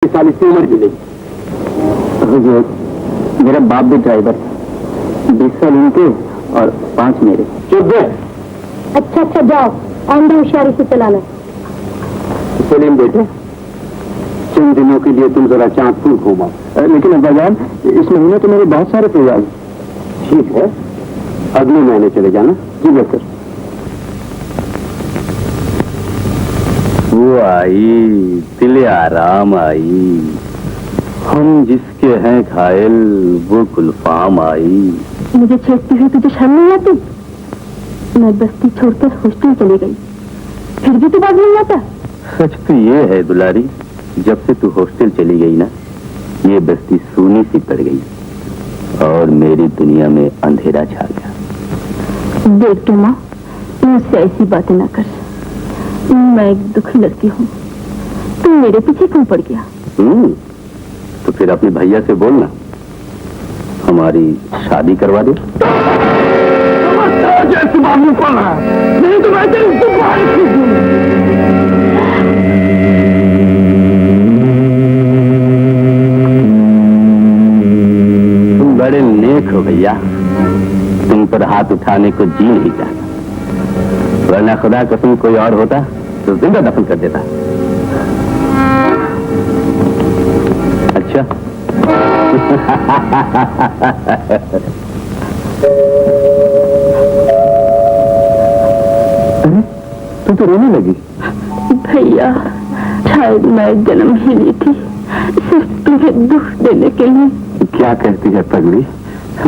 साल इसकी उम्र मिलेगी। मेरा बाप भी ड्राइवर था, 20 साल उनके और 5 मेरे। चुप दे। अच्छा जाओ, आंधी होशियारी से चलाना। सलीम बेटे, चंद दिनों के लिए तुम जरा चांदपुर घूमो। लेकिन अब्बाजान, इस महीने तो मेरे बहुत सारे प्रोग्राम। ठीक है, अगले महीने चले जाना। जी बेहतर। वो आई, दिल आराम आई, हम जिसके हैं घायल वो गुलफाम आई। मुझे छेड़ती हुई तुझे शर्म नहीं आती? मैं बस्ती छोड़कर हॉस्टल चली गई, फिर भी तू बात नहीं आता। सच तो ये है दुलारी, जब से तू हॉस्टल चली गई ना, ये बस्ती सूनी सी पड़ गई और मेरी दुनिया में अंधेरा छा गया। देख तू माँ, मुझसे ऐसी बातें ना कर। मैं एक दुखी लड़की हूँ, तू मेरे पीछे क्यों पड़ गया? तो फिर अपने भैया से बोलना, हमारी शादी करवा दे। नहीं तो मैं तुम बड़े नेक हो भैया, तुम पर हाथ उठाने को जी नहीं चाहता, वरना खुदा कसम कोई और होता तो जिंदा दफन कर देता। अच्छा अरे तू तो रोने लगी। भैया, शायद मैं जन्म ही ली थी सिर्फ तुम्हें दुख देने के लिए। क्या कहती है पगली,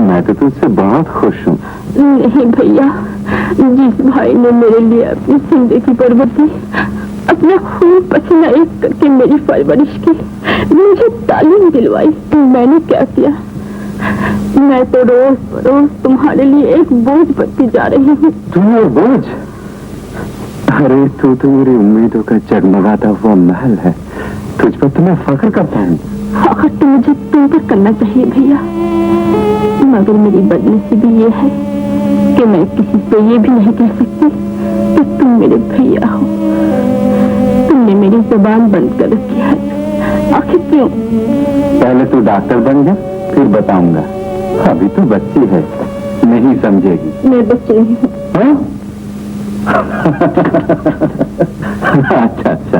मैं तो तुझसे बहुत खुश हूँ। नहीं भैया, जिस भाई ने मेरे लिए अपनी जिंदगी बर्बाद की, अपना खून पसीना एक करके मेरी परवरिश की, मुझे तालीम दिलवाई, मैंने क्या किया? मैं तो रोज रोज तुम्हारे लिए एक बोझ बनती जा रही हूँ। तुम्हें बोझ? अरे तू तो मेरी उम्मीदों का जगमगाता हुआ महल है, तुझ पर तो मैं फख्र करता हूँ। फख्र तो मुझे तुम पर करना चाहिए भैया, मगर मेरी बदनसीबी ये है कि मैं किसी से ये भी नहीं कह सकती कि तुम मेरे भैया हो। तुमने मेरी जुबान बंद कर रखी है, आखिर क्यों? पहले तू डॉक्टर बन जा, फिर बताऊंगा। अभी तू बच्ची है, नहीं समझेगी। मैं बच्ची नहीं हूँ। अच्छा,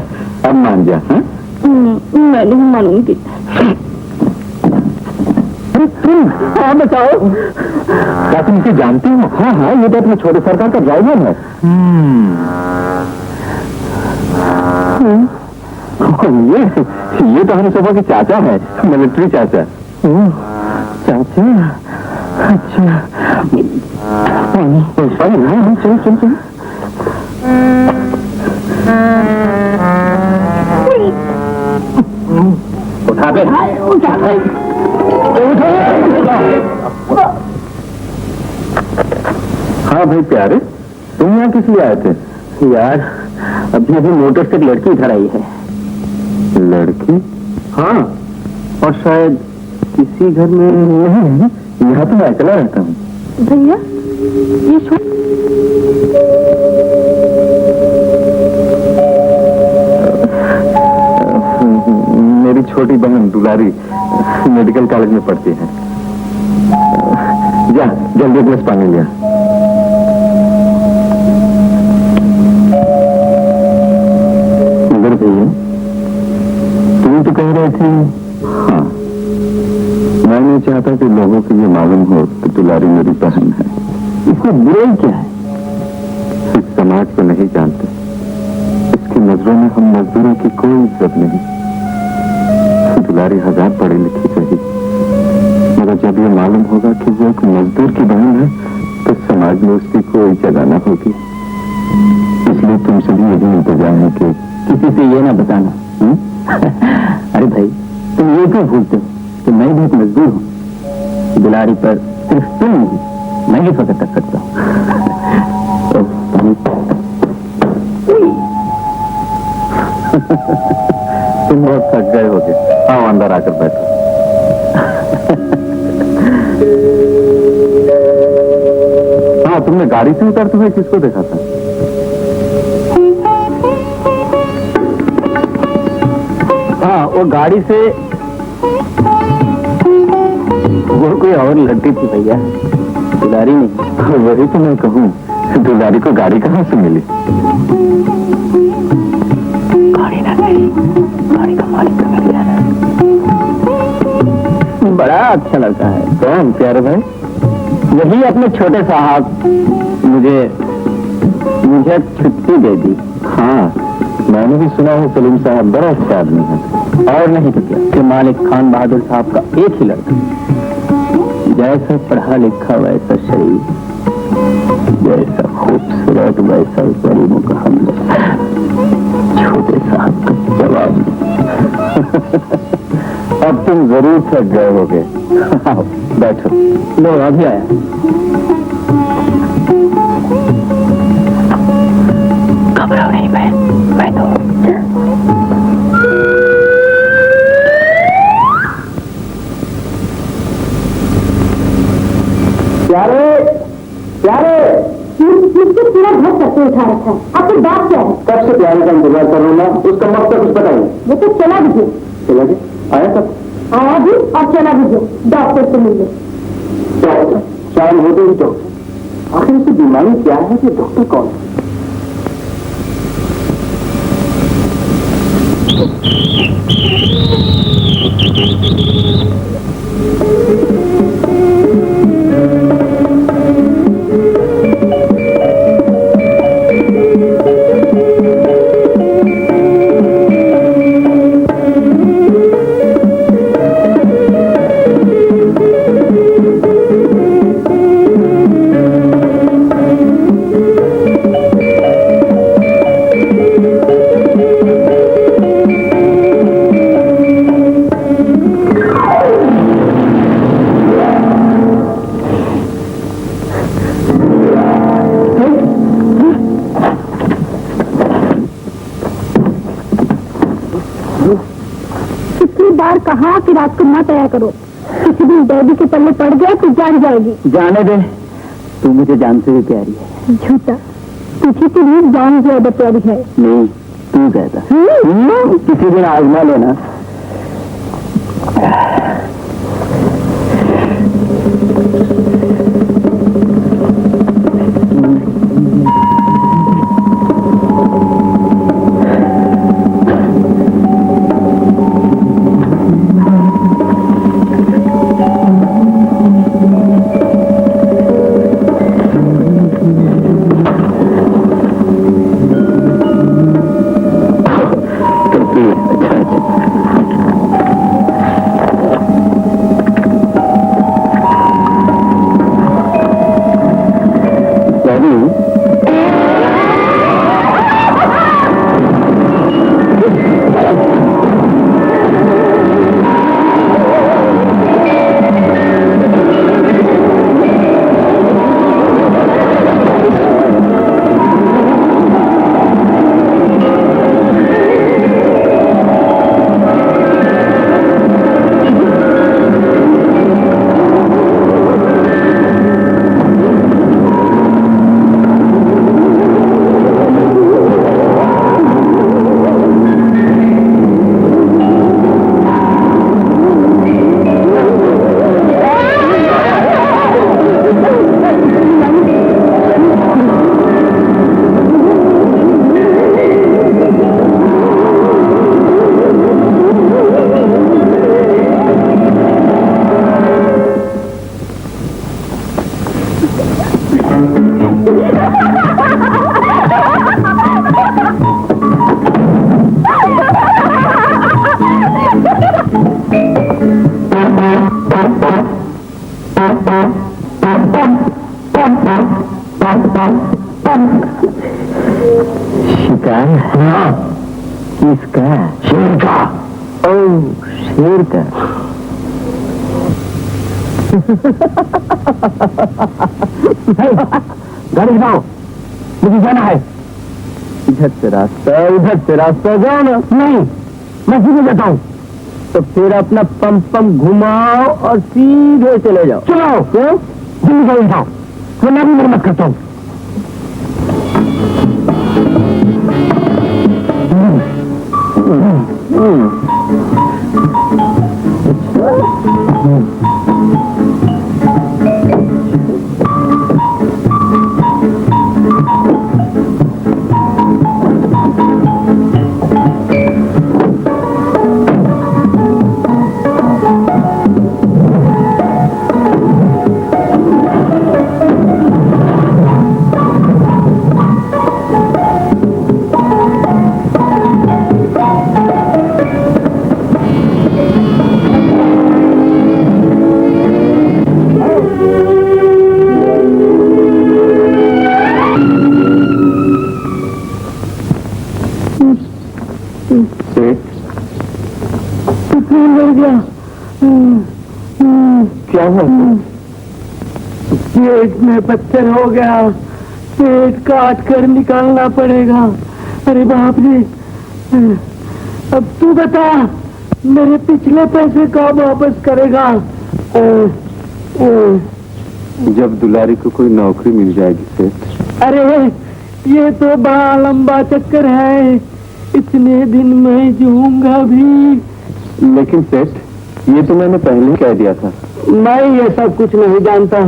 अब मान जा। मैं नहीं मानूंगी। हाँ बताओ, क्या तुम इसे जानती हो? हाँ, ये तो अपने छोटे सरकार का ड्राइवर है। ये तो हम सुबह के चाचा है, मिलिट्री चाचा। चाचा, अच्छा। चल। उठा दे। हाँ भाई प्यारे, तुम यहाँ किस लिए आए थे? यार, अभी मोटर से एक लड़की इधर आई है। लड़की? हाँ, और शायद किसी घर में नहीं, यहाँ तो मैं अकेला रहता हूँ। भैया, ये मेरी छोटी बहन दुलारी मेडिकल कॉलेज में पढ़ती है। जा जल्दी ग्लास पानी लिया। मगर भैया, तुम तो कह रहे थे। हाँ, मैं नहीं चाहता कि लोगों को ये मालूम हो कि दुलारी मेरी बहन है। इसमें बुराई क्या है? इस समाज को नहीं जानते, इसकी नजरों में हम मजदूरों की कोई इज्जत नहीं। दुलारी 1000 पढ़ी लिखी सही, मगर जब ये मालूम होगा कि वो एक मजदूर की बहन है, तो समाज में उसकी कोई जगह न होगी। इसलिए तुमसे भी यही इंतजाम है कि किसी से ये ना बताना। अरे भाई, तुम ये क्यों भूलते हो कि मैं भी एक मजदूर हूँ। दुलारी पर सिर्फ तुम नहीं, मैं भी फख्र कर सकता हूँ। तुम बहुत थक गए होगे, आओ अंदर आकर बैठो। हाँ, तुमने गाड़ी से उतरते हुए किसको देखा था? हाँ, वो गाड़ी से वो कोई और लड़की थी भैया, दुलारी नहीं। वही तो मैं कहूँ, दुलारी को गाड़ी कहाँ से मिली? गाड़ी ना गई, गाड़ी का मालिक तो मिल गया। बड़ा अच्छा लड़का है। कौन प्यारे भाई? यही अपने छोटे साहब मुझे छुट्टी दे दी। हाँ, मैंने भी सुना है सलीम साहब बड़ा अच्छा आदमी है। और नहीं तो क्या, कि मालिक खान बहादुर साहब का एक ही लड़का, जैसा पढ़ा लिखा वैसा शरीर, जैसा खूबसूरत वैसा गरीबों का हमला। छोटे साहब का जवाब नहीं। अब तुम जरूर थक गए होगे। आओ, बैठो। लो अभी आया। घबराओ नहीं बहन, मैं तो प्यारे पूरा घर करके उठा रखा है। आपकी बात क्या है? कब से प्यारे का इंतजार कर रहा हूँ मैं, उसका मकसद कुछ बताइए। वो तो चला भी गया। चला गया? आया कब? आया भी और चला भी गया। डॉक्टर से मिलने। डॉक्टर? शाम होते ही डॉक्टर? आखिर उसकी बीमारी क्या है कि डॉक्टर कौन है? कहा कि रात को ना तैयार करो, किसी दिन डैडी के पल्ले पड़ गया तो जान जाएगी। जाने दे, तू मुझे जानते हुए प्यारी है। झूठा, तुझे तो भी जान ज्यादा प्यारी है। नहीं, तू कहता। किसी दिन आजमा लेना। शिकार? हाँ। किसका? शेर का। ओह, शेर का। गाड़ी जाओ, मुझे जाना है। इधर से रास्ता जाओ ना। नहीं, मैं सीधे जाता हूँ। तो फिर अपना पम घुमाओ और सीधे चले जाओ। चलो, क्यों? जल्दी गाड़ी जाओ, वरना भी मत करता हूँ। खून लग गया। क्या हुआ? पेट में पत्थर हो गया, पेट काट कर निकालना पड़ेगा। अरे बाप रे, अब तू बता मेरे पिछले पैसे कब वापस करेगा? जब दुलारी को कोई नौकरी मिल जाएगी सेठ। अरे ये तो बड़ा लंबा चक्कर है, इतने दिन मैं जीऊंगा भी। लेकिन सेठ, ये तो मैंने पहले ही कह दिया था। मैं ये सब कुछ नहीं जानता।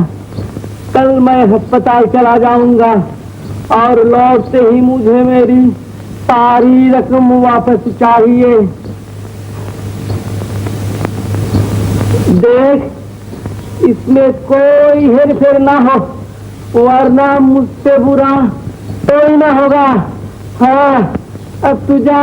कल मैं अस्पताल चला जाऊंगा और लौटते ही मुझे मेरी सारी रकम वापस चाहिए। देख, इसमें कोई हेरफेर ना हो, वरना मुझसे बुरा कोई ना होगा। हाँ, अब तू जा।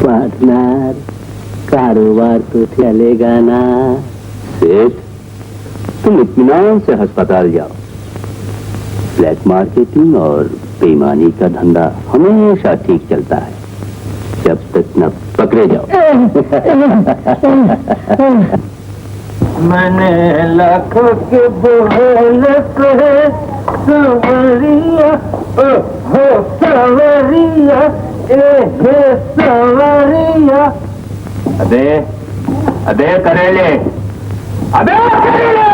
पार्टनर, कारोबार तो चलेगा ना? सेठ, तुम इत्मीनान से अस्पताल जाओ। ब्लैक मार्केटिंग और बेईमानी का धंधा हमेशा ठीक चलता है, जब तक न पकड़े जाओ। मैंने लाखों के बोल पे सवरिया, हो सवरिया, हे सवरिया। अबे अबे करेले, अबे करेले,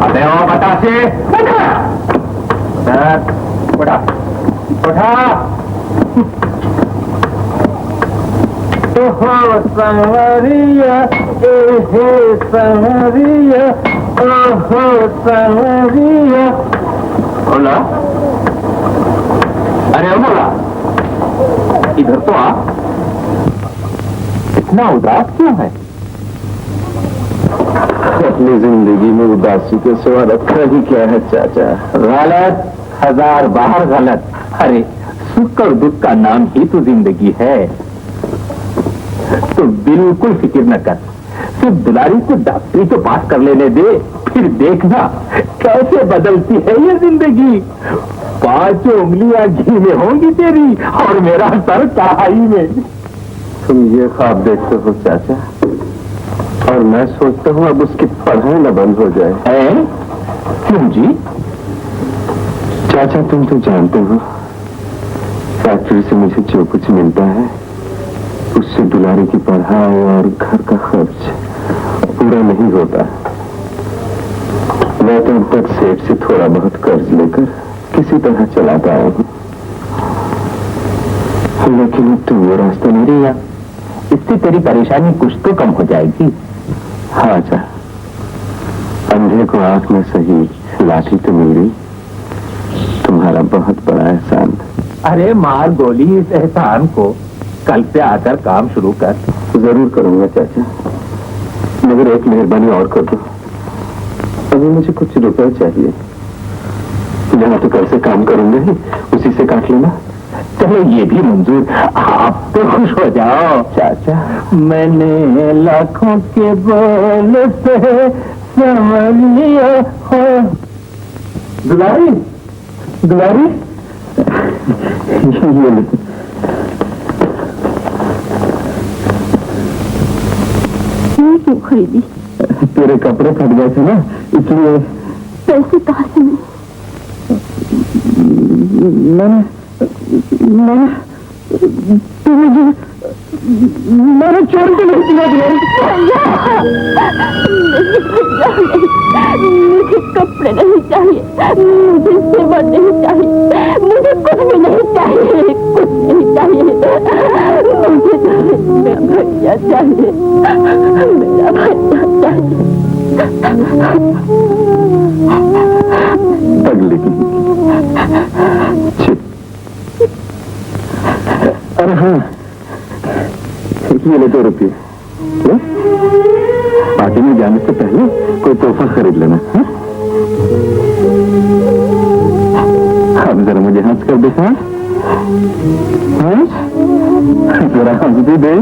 अबे ओ बतासे, उठा उठा उठा। हो सवरिया, हे सवरिया, हो सवरिया। बोला, अरे बोला, इधर तो आ। इतना उदास क्यों है? अपनी जिंदगी में उदासी के सिवा रखा ही क्या है चाचा? गलत, हजार बार गलत। अरे सुख और दुख का नाम ही तो जिंदगी है। तो बिल्कुल फिक्र न कर, सिर्फ दुलारी को डॉक्टरी तो पास कर लेने दे, फिर देखना कैसे बदलती है ये जिंदगी। 5 उंगलियां घी में होंगी तेरी और मेरा सर कढ़ाई में। तुम ये ख्वाब देखते हो चाचा, और मैं सोचता हूँ अब उसकी पढ़ाई न बंद हो जाए। क्यों जी? चाचा तुम तो जानते हो, फैक्ट्री से मुझे जो कुछ मिलता है उससे दुलारी की पढ़ाई और घर का खर्च पूरा नहीं होता। मैं तो अब तक सेठ से थोड़ा बहुत कर्ज लेकर किसी तरह चलाता आया हूँ, लेकिन अब तो वो रास्ता नहीं रहा। इससे तेरी परेशानी कुछ तो कम हो जाएगी। हाँ जा, अंधे को आंख में सही लाठी तो मिल गई। तुम्हारा बहुत बड़ा एहसान। अरे मार गोली इस एहसान को, कल से आकर काम शुरू कर। जरूर करूंगा चाचा, मगर एक मेहरबानी और कर दो। अभी मुझे कुछ रुपए चाहिए। यहाँ तो कल से काम करूंगा ही, उसी से काट लेना। चलो ये भी मंजूर। आप तो खुश हो जाओ चाचा। मैंने लाखों के बोल पे समझ लिया हो। दुलारी, दुलारी, ये क्यों खरीदी? तेरे कपड़े फट गए थे ना, इसलिए। पैसे कहाँ से मिले? मैंने चोर को नहीं दिया। मुझे कपड़े नहीं चाहिए, मुझे सेवा नहीं चाहिए, मुझे कुछ भी नहीं चाहिए, कुछ नहीं चाहिए। मुझे मेरा भैया चाहिए, मेरा भैया चाहिए। अगले की अरे हाँ, ये ले 2 रुपये। पार्टी में जाने से पहले कोई तोहफा खरीद लेना। अब जरा मुझे हंस कर दिखा। जरा हंस भी दे।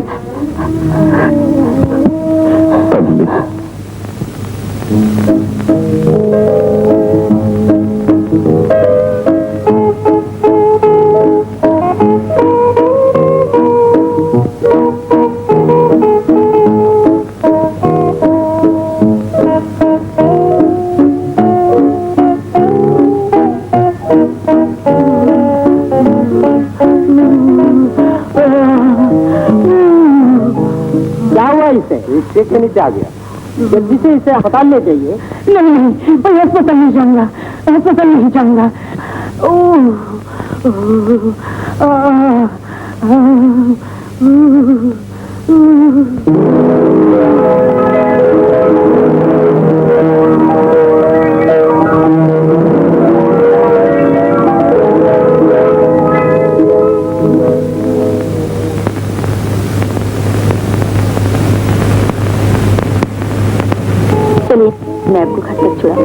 स्टेज से नीचे आ गया। जल्दी से इसे अस्पताल ले जाइए। नहीं नहीं, मैं अस्पताल नहीं जाऊंगा, अस्पताल नहीं जाऊंगा। चलिए मैं आपको घर तक छुड़ा।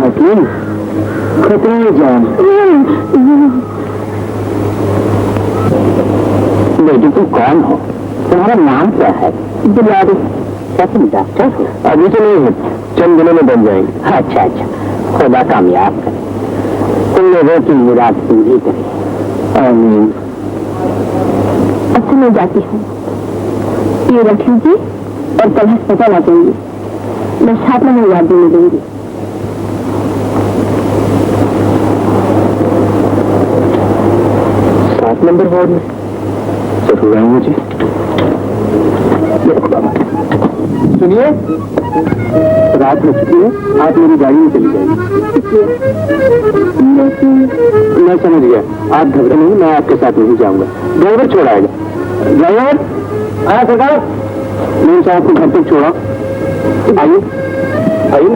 हकीम खतरा है जान। बेटी तुम कौन हो? तुम्हारा नाम क्या है? दुलारी। क्या तुम डॉक्टर हो? अभी तो नहीं हो, चंद दिनों में बन जाएंगे। अच्छा अच्छा, खुदा कामयाब करे, तुम लोगों की मुराद पूरी करे। आमीन। अच्छा मैं जाती हूँ, ये रख लीजिए और कल अस्पताल आ जाएंगे। मैं 7 नंबर वार्ड में मिलूंगी। नंबर वार्ड में जरूर आएंगे जी। सुनिए, रात हो चुकी है, आप मेरी गाड़ी में चली जाएंगे। मैं समझ गया, आप घबराए नहीं, मैं आपके साथ नहीं जाऊंगा। ड्राइवर छोड़ाएगा। ड्राइवर आया सरकार, मैं साहब को घर तक छोड़ा। आइए आइए।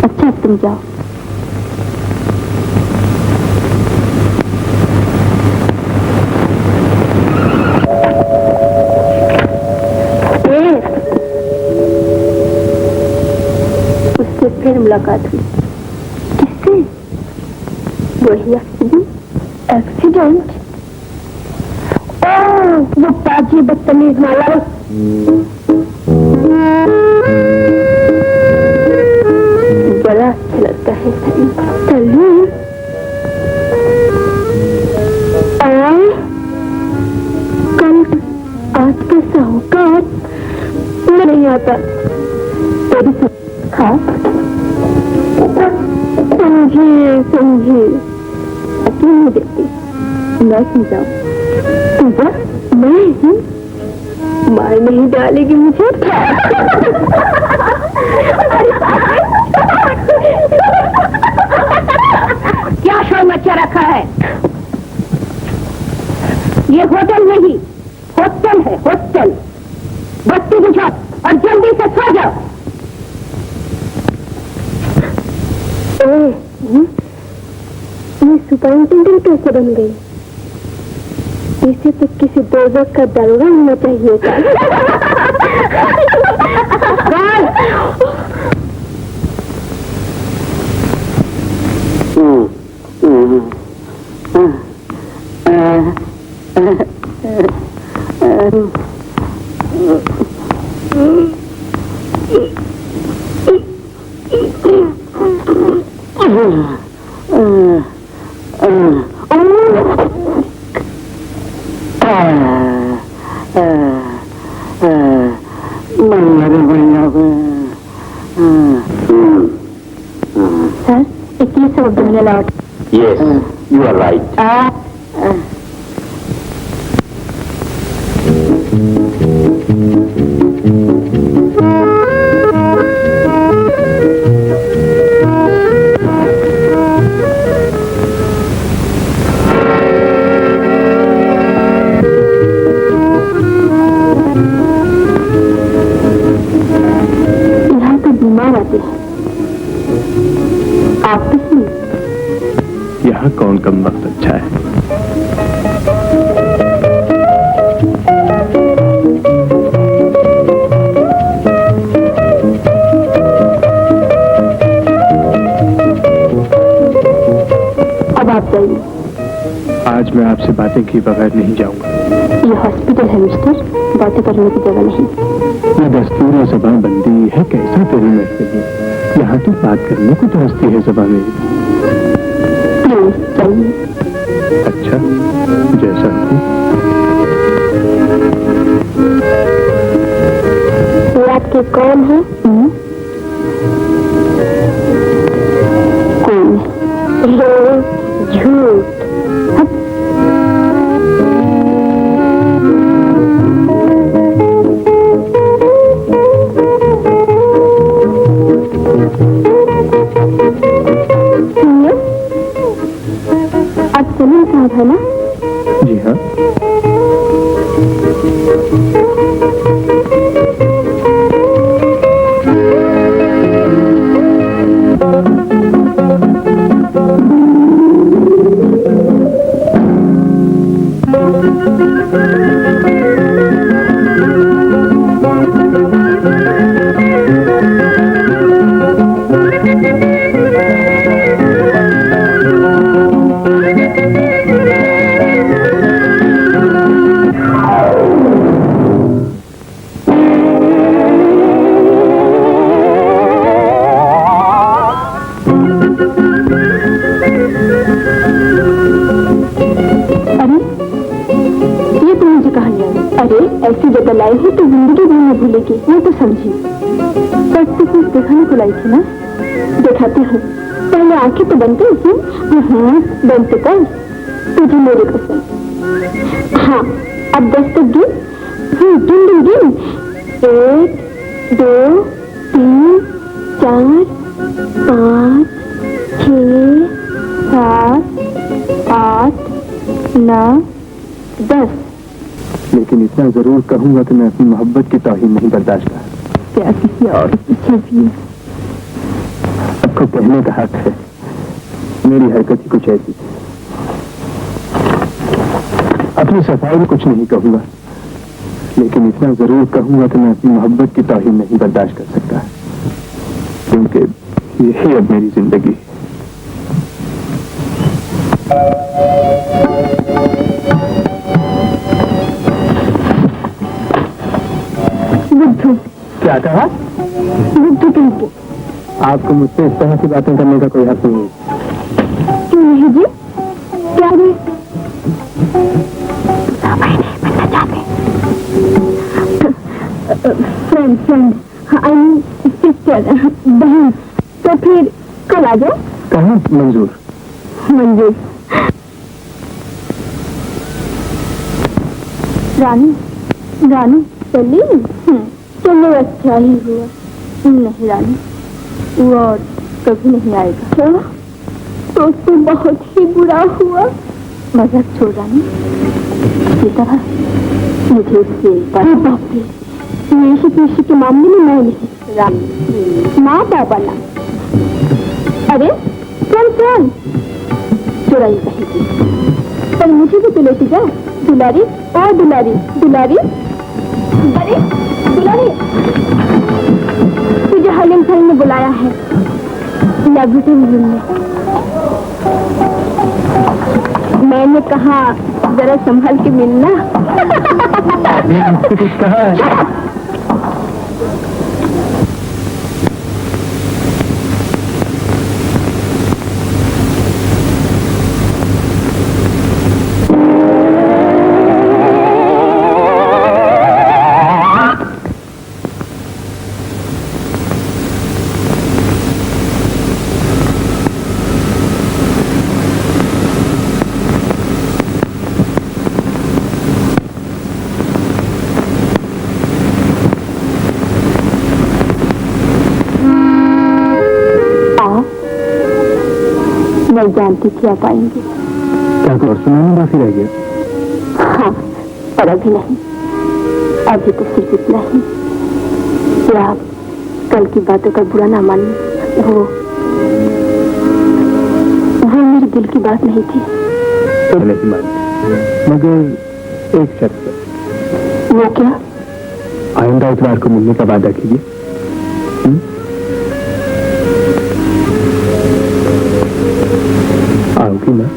अच्छा तुम जाओ। उससे फिर मुलाकात हुई। किससे? वही एक्सीडेंट। एक्सीडेंट? ओह, वो पाजी बदतमीज वाला। बड़ा अच्छा लगता है सलीम। कल आज का साहूकार नहीं आता। हाँ समझिए समझिए, क्यों नहीं देती? मैं समझाऊं? तुझा मैं मार नहीं डालेगी मुझे? क्या शोर मचा रखा है? ये होटल नहीं, हॉस्टल है, हॉस्टल। बत्ती बुझाओ और जल्दी से सो जाओ। ये सुपरिंटेंडेंट कैसे बन गई? इसे तो किसी दोजख का दरोगा होना चाहिए था। Mm-hmm. Sir 21 Abdul lot Yes, you are right. यहाँ तो बीमार आते हैं आप किस यहाँ कौन कम वक्त अच्छा है। अब आप जाइए। आज मैं आपसे बातें किए बगैर नहीं जाऊंगा। ये हॉस्पिटल है मिस्टर, बातें करने की जगह नहीं। ये दस्तूर जबानबंदी है, कैसा तेरी मर्जी। यहाँ तो बात करने को तो हंसती है जबान मेरी। प्लीज जाइए। अच्छा, जैसा कि ये आपके कौन है? कौन है? झूठ। आप सलीम साहब है ना? जी हाँ। ऐसी जगह लाई है तो जिंदगी भर में भूलेगी, मैं तो समझी। सच से कुछ दिखाने को लाई थी ना, दिखाती हूँ। पहले आंखें तो बंद कर। बंद कर, तुझे मेरे कसम। हाँ, अब 10 तक गिन। गिन 1 2 3 4 5 6 7 8 9 10। लेकिन इतना जरूर कहूंगा कि मैं अपनी मोहब्बत की तौहीन नहीं बर्दाश्त कर। क्या किसी और पीछे भी आपको कहने का हक है, मेरी हरकत ही कुछ ऐसी थी। अपनी सफाई में कुछ नहीं कहूंगा, लेकिन इतना जरूर कहूंगा कि मैं अपनी मोहब्बत की तौहीन नहीं बर्दाश्त कर सकता, क्योंकि यही अब मेरी जिंदगी है। बुद्धू। क्या कहा? बुद्धू तुमको। आपको मुझसे इस तरह की बातें करने का कोई हक नहीं है। क्यों नहीं जी? क्या है? फ्रेंड आई मीन सिस्टर, बहन। तो फिर कल आ जाओ। कहाँ? मंजूर। मंजूर। रानी चली? चलो अच्छा ही हुआ। नहीं रानी, वो और कभी नहीं आएगा। क्या? तो उससे बहुत ही बुरा हुआ। मजाक छोड़ रानी, ये तरह मुझे उससे पेशी के मामले में मैं नहीं। रानी माँ बाबा ना, अरे सुन चुराई कहेगी। पर मुझे भी तो लेती जा। दुलारी, ओ दुलारी, दुलारी, अरे दुलारी, तुझे हलीम भाई ने बुलाया है लैबोरेटरी में। मैंने कहा जरा संभल के मिलना। कुछ कहा है? मैं जानती थी आप आएंगे। क्या तो और सुनाना बाकी रह गया? हाँ, पर अभी नहीं, अभी तो सिर्फ इतना ही कि आप कल की बातों का बुरा ना मानिए। वो मेरे दिल की बात नहीं थी। तो नहीं मानती, मगर एक शर्त है। वो क्या? आइंदा इतवार को मिलने का वादा कीजिए। आओगी ना?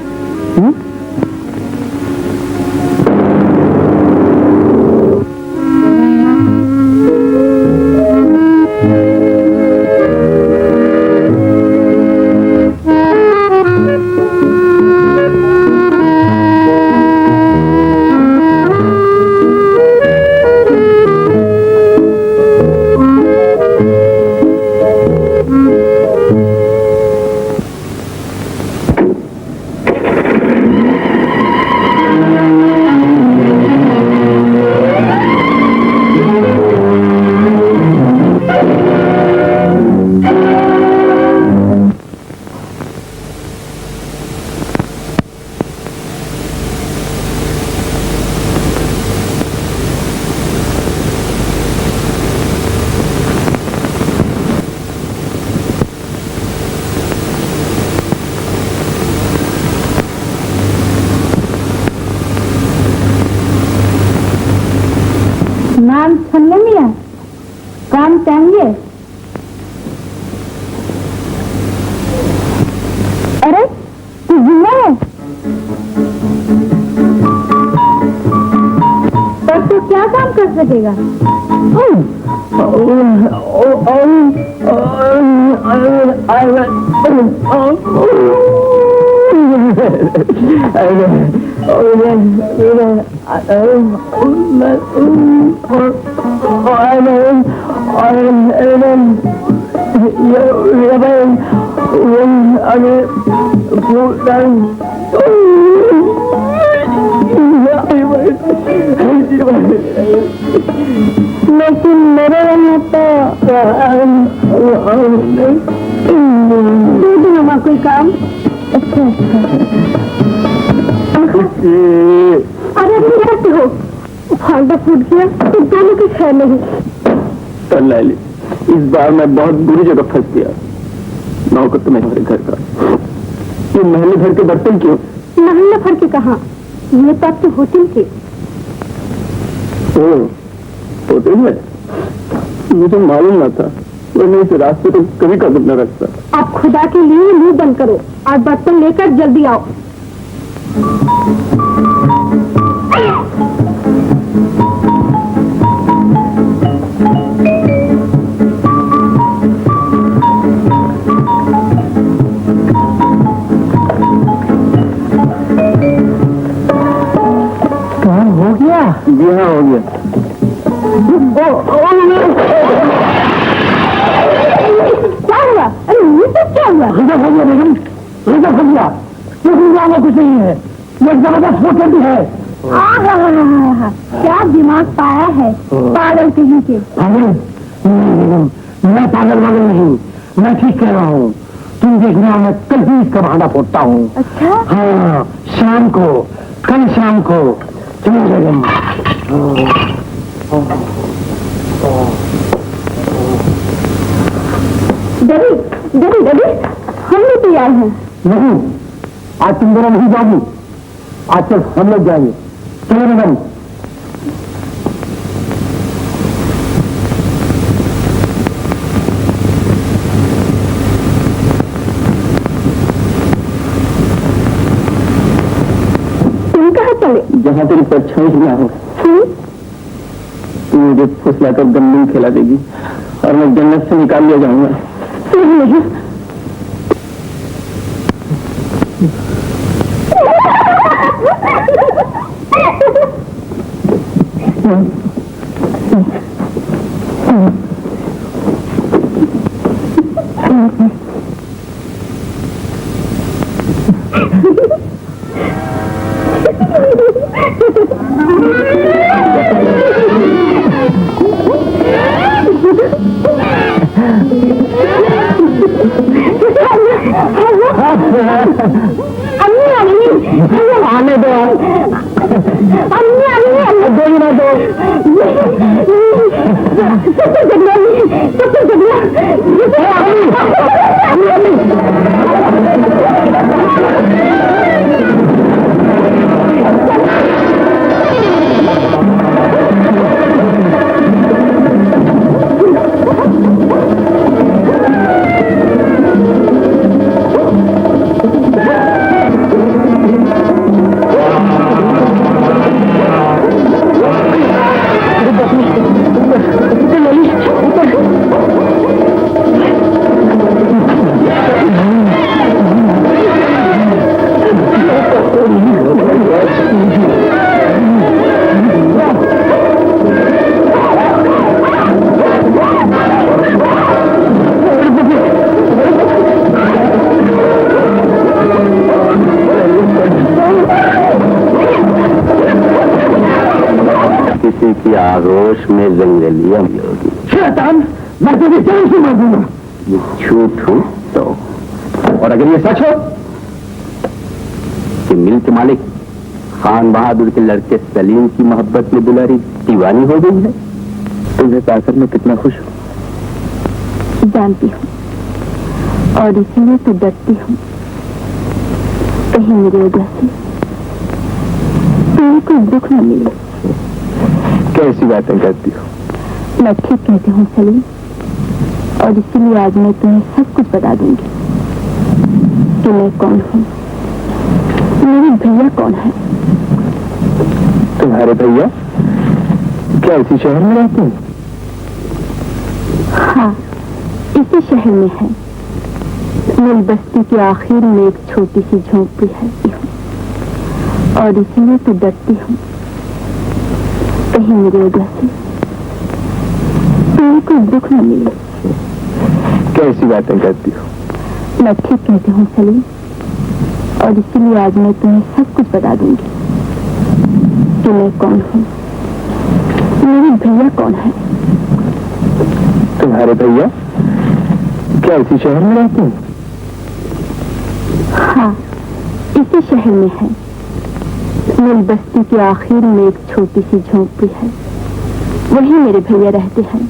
नाम सुनने मिया, काम चाहिए। अरे तू जिंदा है? पर तू क्या काम कर सकेगा? लेकिन मेरे यहाँ तो कोई काम। अच्छा अरे कैसे हो? फांदा फूट गया तो दोनों की खैर नहीं। तो लैली, इस बार मैं बहुत बुरी जगह फंस गया। नौकर तो तुम्हारे घर का, ये महल भर के बर्तन क्यों? महल भर के कहा, ये तो आपके होटल के। होटल में मुझे मालूम ना था, वरना इस रास्ते तो कभी कदम न रखता। आप खुदा के लिए मुंह बंद करो और बर्तन लेकर जल्दी आओ। काम हो गया? जी हाँ, हो गया। क्या हुआ? अरे ये सब क्या हुआ? गजब हो गया बेगम, गजब हो गया। में कुछ नहीं है, ये जबरदस्त होटल भी है। क्या दिमाग पाया है पागल कहीं के। पागल? मैं पागल वागल नहीं, मैं ठीक कह रहा हूँ। तुम देखना, मैं कल ही इसका भांडा फोड़ता हूँ। अच्छा? हाँ, शाम को, कल शाम को। चलो बेगम। डरी डरी डरी, हम भी तैयार हैं। नहीं, आज तुम दोनों नहीं जाओगी, आज चल हम लोग जाएंगे। चलो बेगम। तुम कहाँ चले? जहाँ तेरी परछाई भी ना हो। तू मुझे फुसलाकर गंदी खिला देगी और मैं जन्नत से निकाल लिया जाऊंगा। नहीं, आने दो दो ही ना दो किसी की आगोश में जंगलिया होगी। शैतान, मैं तुझे जान से मार दूंगा। ये झूठ हो तो, और अगर ये सच हो कि मिल के मालिक खान बहादुर के लड़के सलीम की मोहब्बत में दुलारी दीवानी हो गई है, तुझे पाकर मैं कितना खुश हूँ। जानती हूँ और इसीलिए तो डरती हूँ कहीं मेरी वजह से तुम्हें कोई दुख न मिले। कैसी बातें करती हो? मैं ठीक कहती हूँ सलीम, और इसीलिए आज मैं तुम्हें सब कुछ बता दूंगी कि मैं कौन हूँ, मेरे भैया कौन है। तुम्हारे भैया क्या इसी शहर में रहते हैं? हाँ, इसी शहर में है। मिल बस्ती के आखिर में एक छोटी सी झोंपड़ी है और इसीलिए तो डरती हूँ कहीं मेरी वजह से तुम्हें कोई दुख न मिले। कैसी बातें करती हो? मैं ठीक कहती हूँ सलीम, और इसीलिए आज मैं तुम्हें सब कुछ बता दूंगी कि मैं कौन हूँ, मेरे भैया कौन है। तुम्हारे भैया क्या इसी शहर में रहते हैं? हाँ, इसी शहर में है। मिल बस्ती के आखिर में एक छोटी सी झोंपड़ी है, वही मेरे भैया रहते हैं।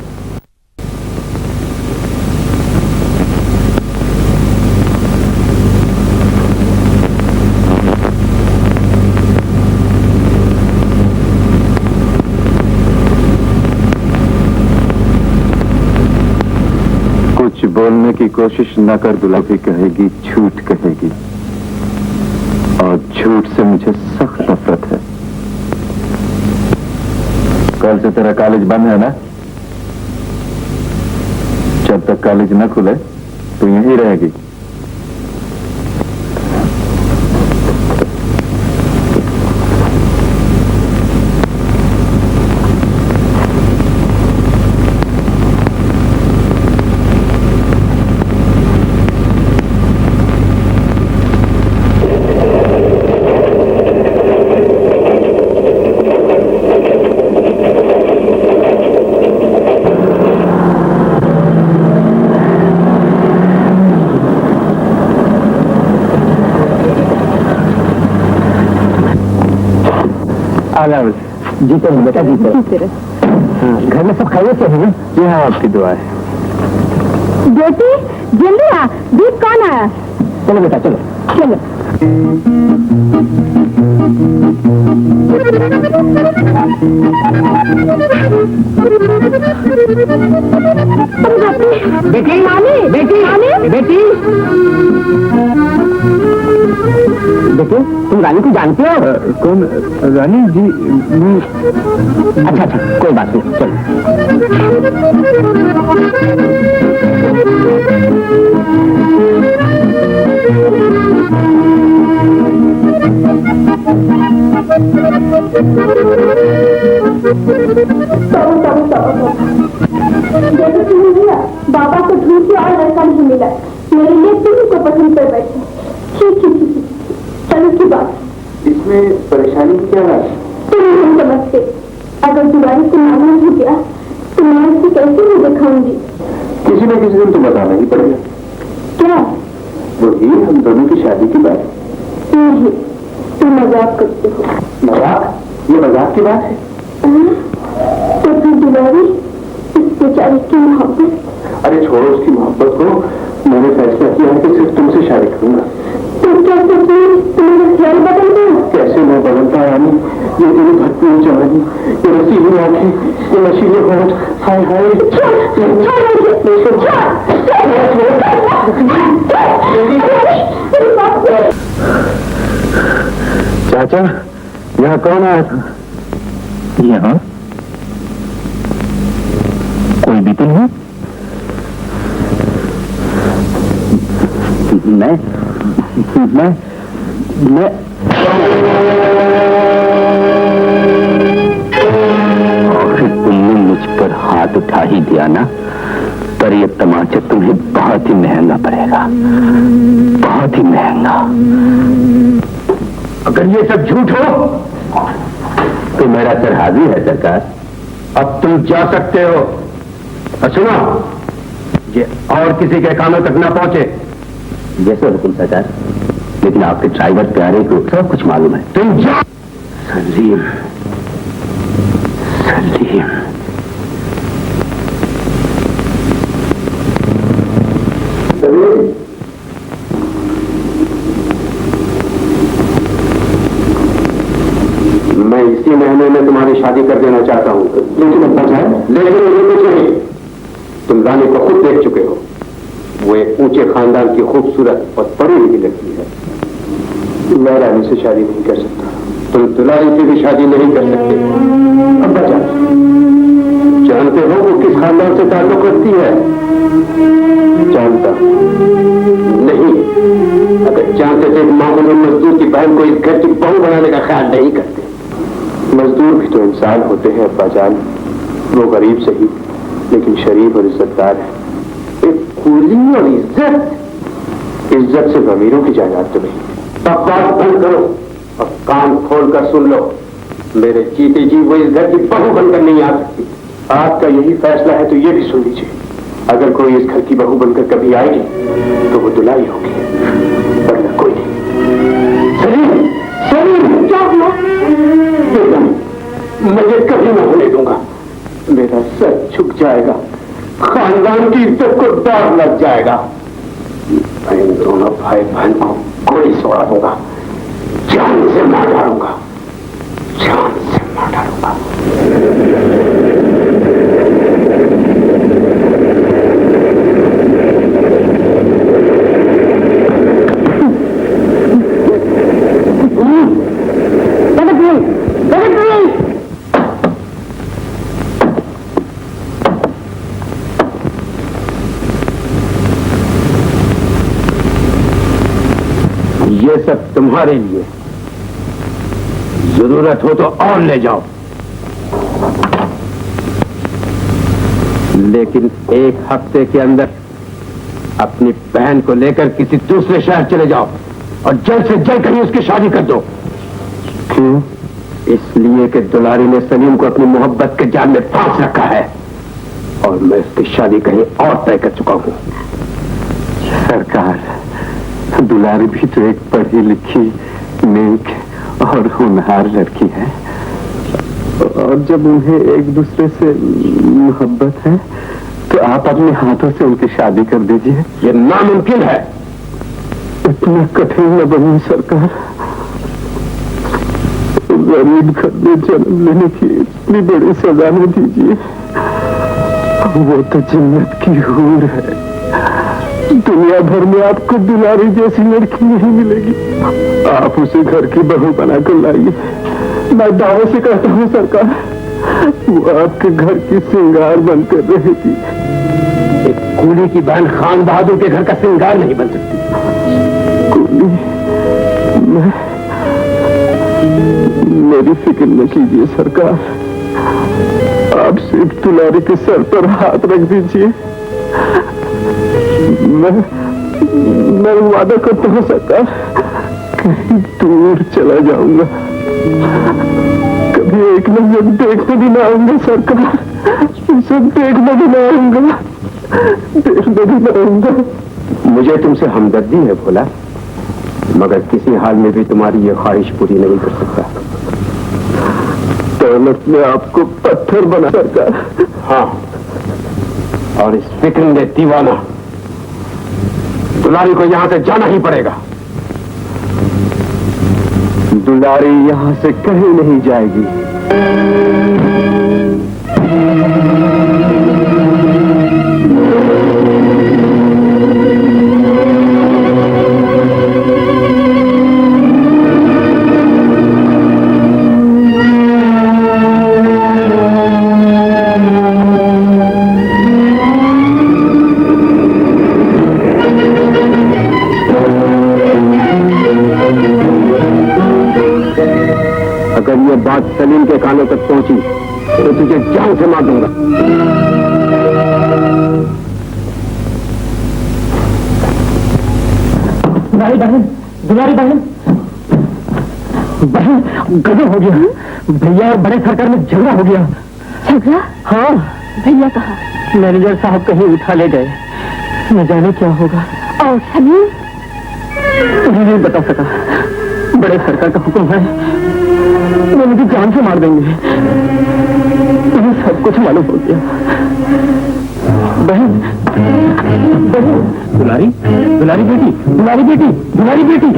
कुछ बोलने की कोशिश न कर, दुलारी कहेगी, झूठ कहेगी, और झूठ से मुझे सख्त नफरत है। कल से तेरा कॉलेज बंद है ना? जब तक कॉलेज न खुले तो यहीं रहेगी। जीते हैं बेटा, जीते। हाँ, घर में सब खैरियत से हैं? जी हाँ, आपकी दुआ है। बेटी जल्दी आ, दीप कौन आया? चलो बेटा, चलो चलो। बेटी, नानी, बेटी, नानी, बेटी, बेटी, तुम रानी को जानते हो? कौन रानी जी? अच्छा अच्छा, कोई बात नहीं, चलो। जैसे तुम्हें मिला, बाबा को ढूंढ के और लड़का नहीं मिला, मेरे लिए तुम्ही को पसंद कर बैठे। चलो की बात, इसमें परेशानी क्या है? तुम नहीं समझते। अगर तुम्हारी को मालूम हो गया तो मैं उससे कैसे मुझे दिखाऊंगी? किसी न किसी दिन तो बताना ही पड़ेगा। क्या? वही हम दोनों की शादी की बात। नहीं, तुम मजाक करते हो। मजाक? ये मजाक की बात है? तो फिर दुलारी इस बेचारी की मोहब्बत। अरे छोड़ो उसकी मोहब्बत को, मैंने फैसला किया है कि सिर्फ तुमसे शादी करूंगा। तुम क्या सच में तुम्हारा ख्याल बदल गया? कैसे मैं बदलता है रानी? ये तेरी भटकी जवानी, ये रसीली आंखें, ये नशीले होंठ, हाय हाय। चाचा, यहाँ कौन आया था? यहाँ कोई भी तो नहीं। मैं और फिर तुमने मुझ पर हाथ उठा ही दिया ना, पर ये तमाचा तुम्हें बहुत ही महंगा पड़ेगा, बहुत ही महंगा। अगर ये सब झूठ हो तो मेरा सर हाजिर है सरकार। अब तुम जा सकते हो। और सुनो, ये और किसी के कानों तक ना पहुंचे। जैसे हुकुम सरकार, लेकिन आपके ड्राइवर प्यारे को सब कुछ मालूम है। तुम जा। सलीम, सलीम, मैं इसी महीने में तुम्हारी शादी कर देना चाहता हूँ। लेकिन अब्बा जान, लेकिन मुझे कुछ नहीं। तुम रानी को खुद देख चुके हो, वो एक ऊंचे खानदान की खूबसूरत और पढ़ी लिखी लड़की है। मैं रानी से शादी नहीं कर सकता। तुम दुलारी से भी शादी नहीं कर सकते। अब्बा जान, जानते हो वो किस खानदान से ताल्लुक रखती है? जानता नहीं। अगर जानते थे, मामूली मजदूर की बहन को इस घर की बहू बनाने का ख्याल नहीं करते। मजदूर भी तो इंसान होते हैं अब्बा जान। वो गरीब सही, लेकिन शरीफ और इज्जतदार है। एक कूली और इज्जत सिर्फ अमीरों की जायदाद तो नहीं। अब बात बंद करो और कान खोल कर सुन लो। मेरे जीते जी वो इस घर की बहू बनकर नहीं आ सकती। आपका यही फैसला है तो ये भी सुन लीजिए। अगर कोई इस घर की बहू बनकर कभी आएगी तो वो दुलाई होगी, वरना कोई नहीं। सलीम, सलीम, क्या हुआ? मैं ये कभी न होने दूंगा। मेरा सर झुक जाएगा, खानदान की इज्जत को दाग लग जाएगा। मैं इन दोनों भाई बहन को गोली सोड़ा दूंगा, जान से मार डालूंगा, जान से मार डालूंगा। ये सब तुम्हारे लिए, जरूरत हो तो और ले जाओ, लेकिन एक हफ्ते के अंदर अपनी बहन को लेकर किसी दूसरे शहर चले जाओ और जल्द से जल्द कहीं उसकी शादी कर दो। क्यों? इसलिए कि दुलारी ने सलीम को अपनी मोहब्बत के जाल में फांस रखा है और मैं उसकी शादी कहीं और तय कर चुका हूं। सरकार, दुलारी भी तो एक पढ़ी लिखी, नेक और होनहार लड़की है, और जब उन्हें एक दूसरे से मोहब्बत है तो आप अपने हाथों से उनकी शादी कर दीजिए। ये नामुमकिन है। इतना कठिन न बनिए सरकार। गरीब घर में जन्म लेने की इतनी बड़ी सजा न दीजिए। वो तो जन्नत की हूर है। दुनिया भर में आपको दुलारी जैसी लड़की नहीं मिलेगी। आप उसे घर की बहू बनाकर लाइए। मैं दावे से कहता हूँ सरकार, वो आपके घर की श्रृंगार बनकर रहेगी। एक कूली की बहन खान बहादुर के घर का श्रृंगार नहीं बन सकती। कूली? मेरी फिक्र न कीजिए सरकार। आप सिर्फ दुलारी के सर पर हाथ रख दीजिए। मैं वादा करता हूँ सरकार, कहीं दूर चला जाऊंगा, कभी एक नजर देखने भी ना आऊंगा सरकार। उसे देखने भी ना आऊंगा, देखने भी ना आऊंगा। मुझे तुमसे हमदर्दी है भोला, मगर किसी हाल में भी तुम्हारी ये ख्वाहिश पूरी नहीं कर सकता। दौलत ने आपको पत्थर बना सरकार। हाँ, और इस फिक्र में दीवाना दुलारी को यहां से जाना ही पड़ेगा। दुलारी यहां से कहीं नहीं जाएगी। अगर ये बात सलीम के कानों तक पहुंची तो तुझे जान से मार दूंगा। दुलारी बहन, दुलारी बहन, बहन गजब हो गया। भैया और बड़े सरकार में झगड़ा हो गया। झगड़ा? हाँ। भैया कहा? मैनेजर साहब कहीं उठा ले गए, न जाने क्या होगा। और सलीम? तुम्हें नहीं बता सका। बड़े सरकार का हुक्म है, वो मुझे जान से मार देंगे। तुम्हें सब कुछ मालूम हो गया। बहन, बहन, दुलारी, दुलारी बेटी, दुलारी बेटी, दुलारी बेटी।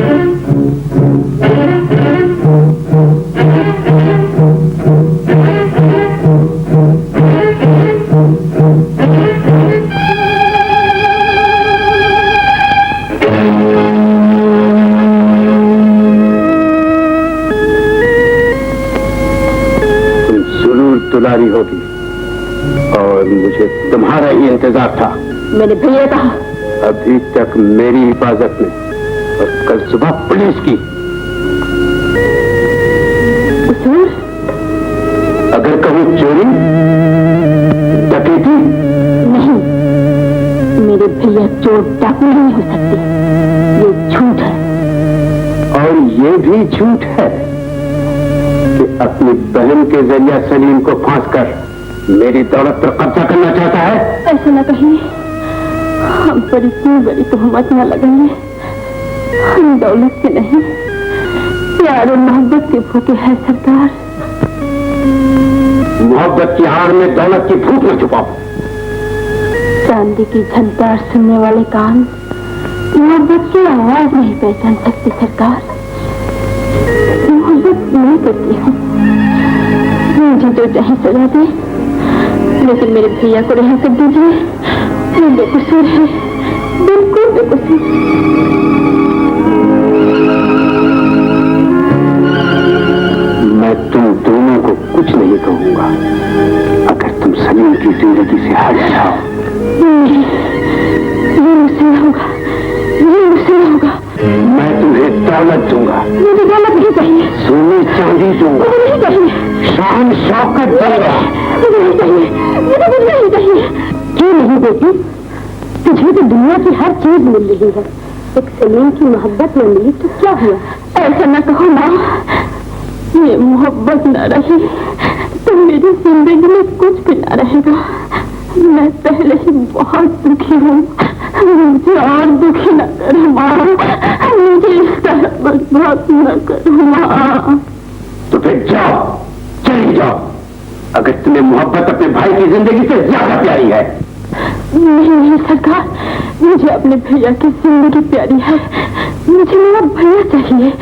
दुलारी होगी और मुझे तुम्हारा ही इंतजार था। मैंने भैया कहा। अभी तक मेरी हिफाजत में और कल सुबह पुलिस की। कसूर? अगर कहूं चोरी, डकैती? नहीं, मेरे भैया चोर डाकू नहीं हो सकते। ये झूठ है। और ये भी झूठ है कि अपनी बहन के जरिए सलीम को फांस कर मेरी दौलत पर कब्जा करना चाहता है। ऐसा न कहिए, हम पर इतनी बड़ी तोहमत न लगाइए। हम दौलत से नहीं, प्यार और मोहब्बत के भूखे हैं सरकार। मोहब्बत की आड़ में दौलत की भूख न छुपाओ। चांदी की झनकार सुनने वाले कान मोहब्बत की आवाज नहीं पहचान सकते सरकार। मोहब्बत नहीं करती हूँ, मुझे जो चाहे सजा दे, लेकिन मेरे भैया को रिहा कर दीजिए। वो बेकसूर है, बिल्कुल बेकसूर। मैं तुम दोनों को कुछ नहीं कहूंगा अगर तुम सलीम की जिंदगी से हट जाओ। ये मुझसे न होगा, ये मुझसे न होगा। मैं तुम्हें दौलत दूंगा। मुझे दौलत नहीं चाहिए। सोने चांदी दूंगा। मुझे नहीं चाहिए। शान शौकत दूंगा। मुझे नहीं चाहिए, मुझे कुछ नहीं चाहिए। क्यों नहीं बेटी? तुझे तो दुनिया की हर चीज मिल रही है, एक सलीम की मोहब्बत न मिली तो क्या हुआ? ऐसा न कहो माँ, ये मोहब्बत न रही तो मेरी जिंदगी में कुछ भी न रहेगा। मैं पहले ही बहुत दुखी हूँ, मुझे और दुखी न करो माँ, मुझे इस तरह बर्बाद न करो माँ। तो फिर जाओ, चली जाओ, अगर तुम्हें मोहब्बत अपने भाई की जिंदगी से ज्यादा प्यारी है। नहीं नहीं सरकार, मुझे अपने भैया की जिंदगी प्यारी है। मुझे मेरा भैया चाहिए,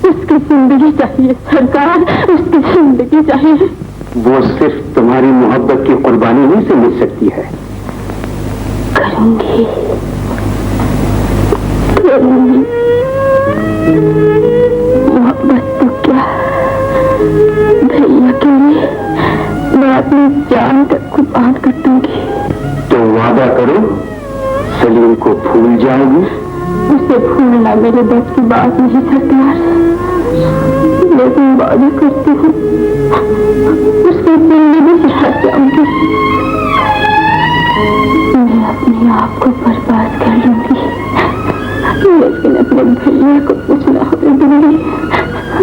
उसकी जिंदगी चाहिए सरकार, उसकी जिंदगी चाहिए। वो सिर्फ तुम्हारी मोहब्बत की कुर्बानी ही से मिल सकती है। करूंगी, करूंगी। मोहब्बत तो क्या, भैया के लिए मैं अपनी जान तक कुर्बान कर दूंगी। तो वादा करो, सलीम को भूल जाओगी? उसे भूलना मेरे बस की बात नहीं सरकार, लेकिन वादा करती हूँ उससे जिंदगी से हट जाऊंगी। मैं अपने आप को बर्बाद कर लूंगी, लेकिन अपने भैया को कुछ न होने दूंगी।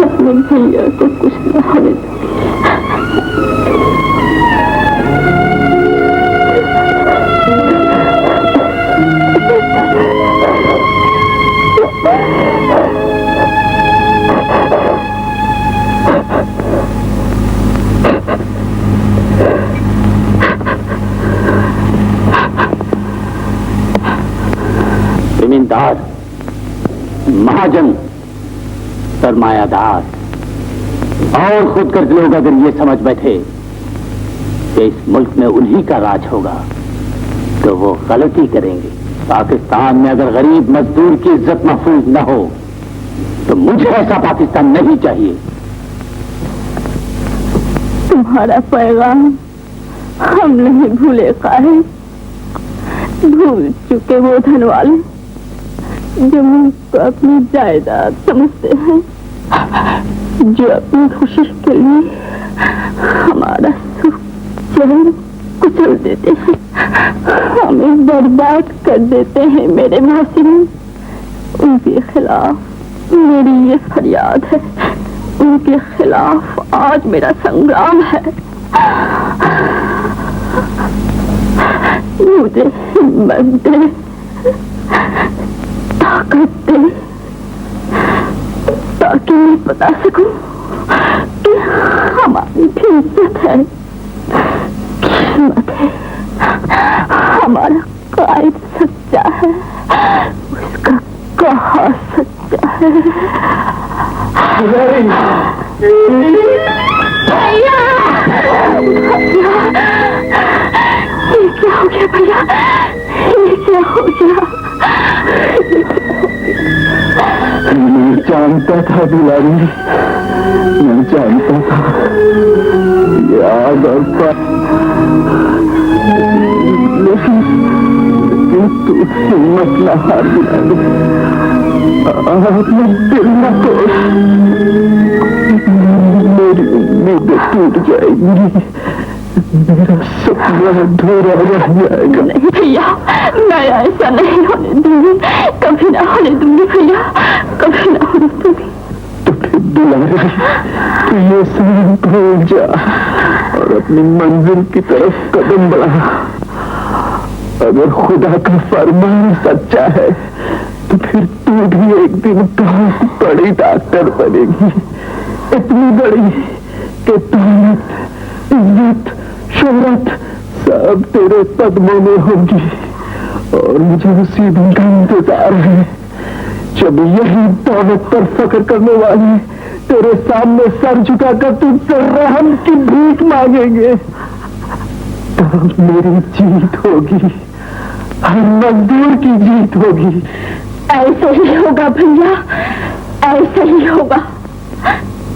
अपने भैया को कुछ न होने दूंगी। महाजन, सरमायादार और खुद कर्ज लोग अगर ये समझ बैठे कि इस मुल्क में उन्हीं का राज होगा तो वो गलती करेंगे। पाकिस्तान में अगर गरीब मजदूर की इज्जत महफूज न हो तो मुझे ऐसा पाकिस्तान नहीं चाहिए। तुम्हारा पैगाम हम नहीं भूले काहे, भूल चुके वो धन वाले जो मुल्क को अपनी जायदाद समझते हैं, जो अपनी खुशी के लिए हमारा सुख चैन कुचल देते हैं, हमें बर्बाद कर देते हैं। मेरे मोहसिन, उनके खिलाफ मेरी ये फरियाद है, उनके खिलाफ आज मेरा संग्राम है। मुझे हिम्मत दे, ताकत दे, ताकि मैं बता सकूं कि हमारी भी इज्जत है, कीमत है, हमारा कायद सच्चा है, उसका कहा सच्चा है। भैया, ये क्या हो गया भैया, ये क्या हो गया? मैं जानता था दुलारी, मैं जानता था ये आग और लेकिन तू हिम्मत न हार दुलारी, अपने दिल न तोड़, मेरी उम्मीदें टूट जाएंगी, मेरा सपना अधूरा रह जाएगा। नहीं भैया, मैं ऐसा नहीं होने दूंगी, कभी ना होने दूंगी भैया, कभी ना होने दूंगी। तो फिर दुलारी, तू ये सब भूल जा और अपनी मंजिल की तरफ कदम बढ़ा। अगर खुदा का फरमान सच्चा है तो फिर तू भी एक दिन बहुत बड़ी डॉक्टर बनेगी, इतनी बड़ी कि दौलत, इज्जत, शोहरत सब तेरे कदमों में होगी। और मुझे उसी दिन का इंतजार है जब यही दौलत पर फख्र करने वाले तेरे सामने सर झुकाकर तुझसे रहम की भीख मांगेंगे। तब मेरी जीत होगी, हर मजदूर की जीत होगी। ऐसे ही होगा भैया, ऐसे ही होगा,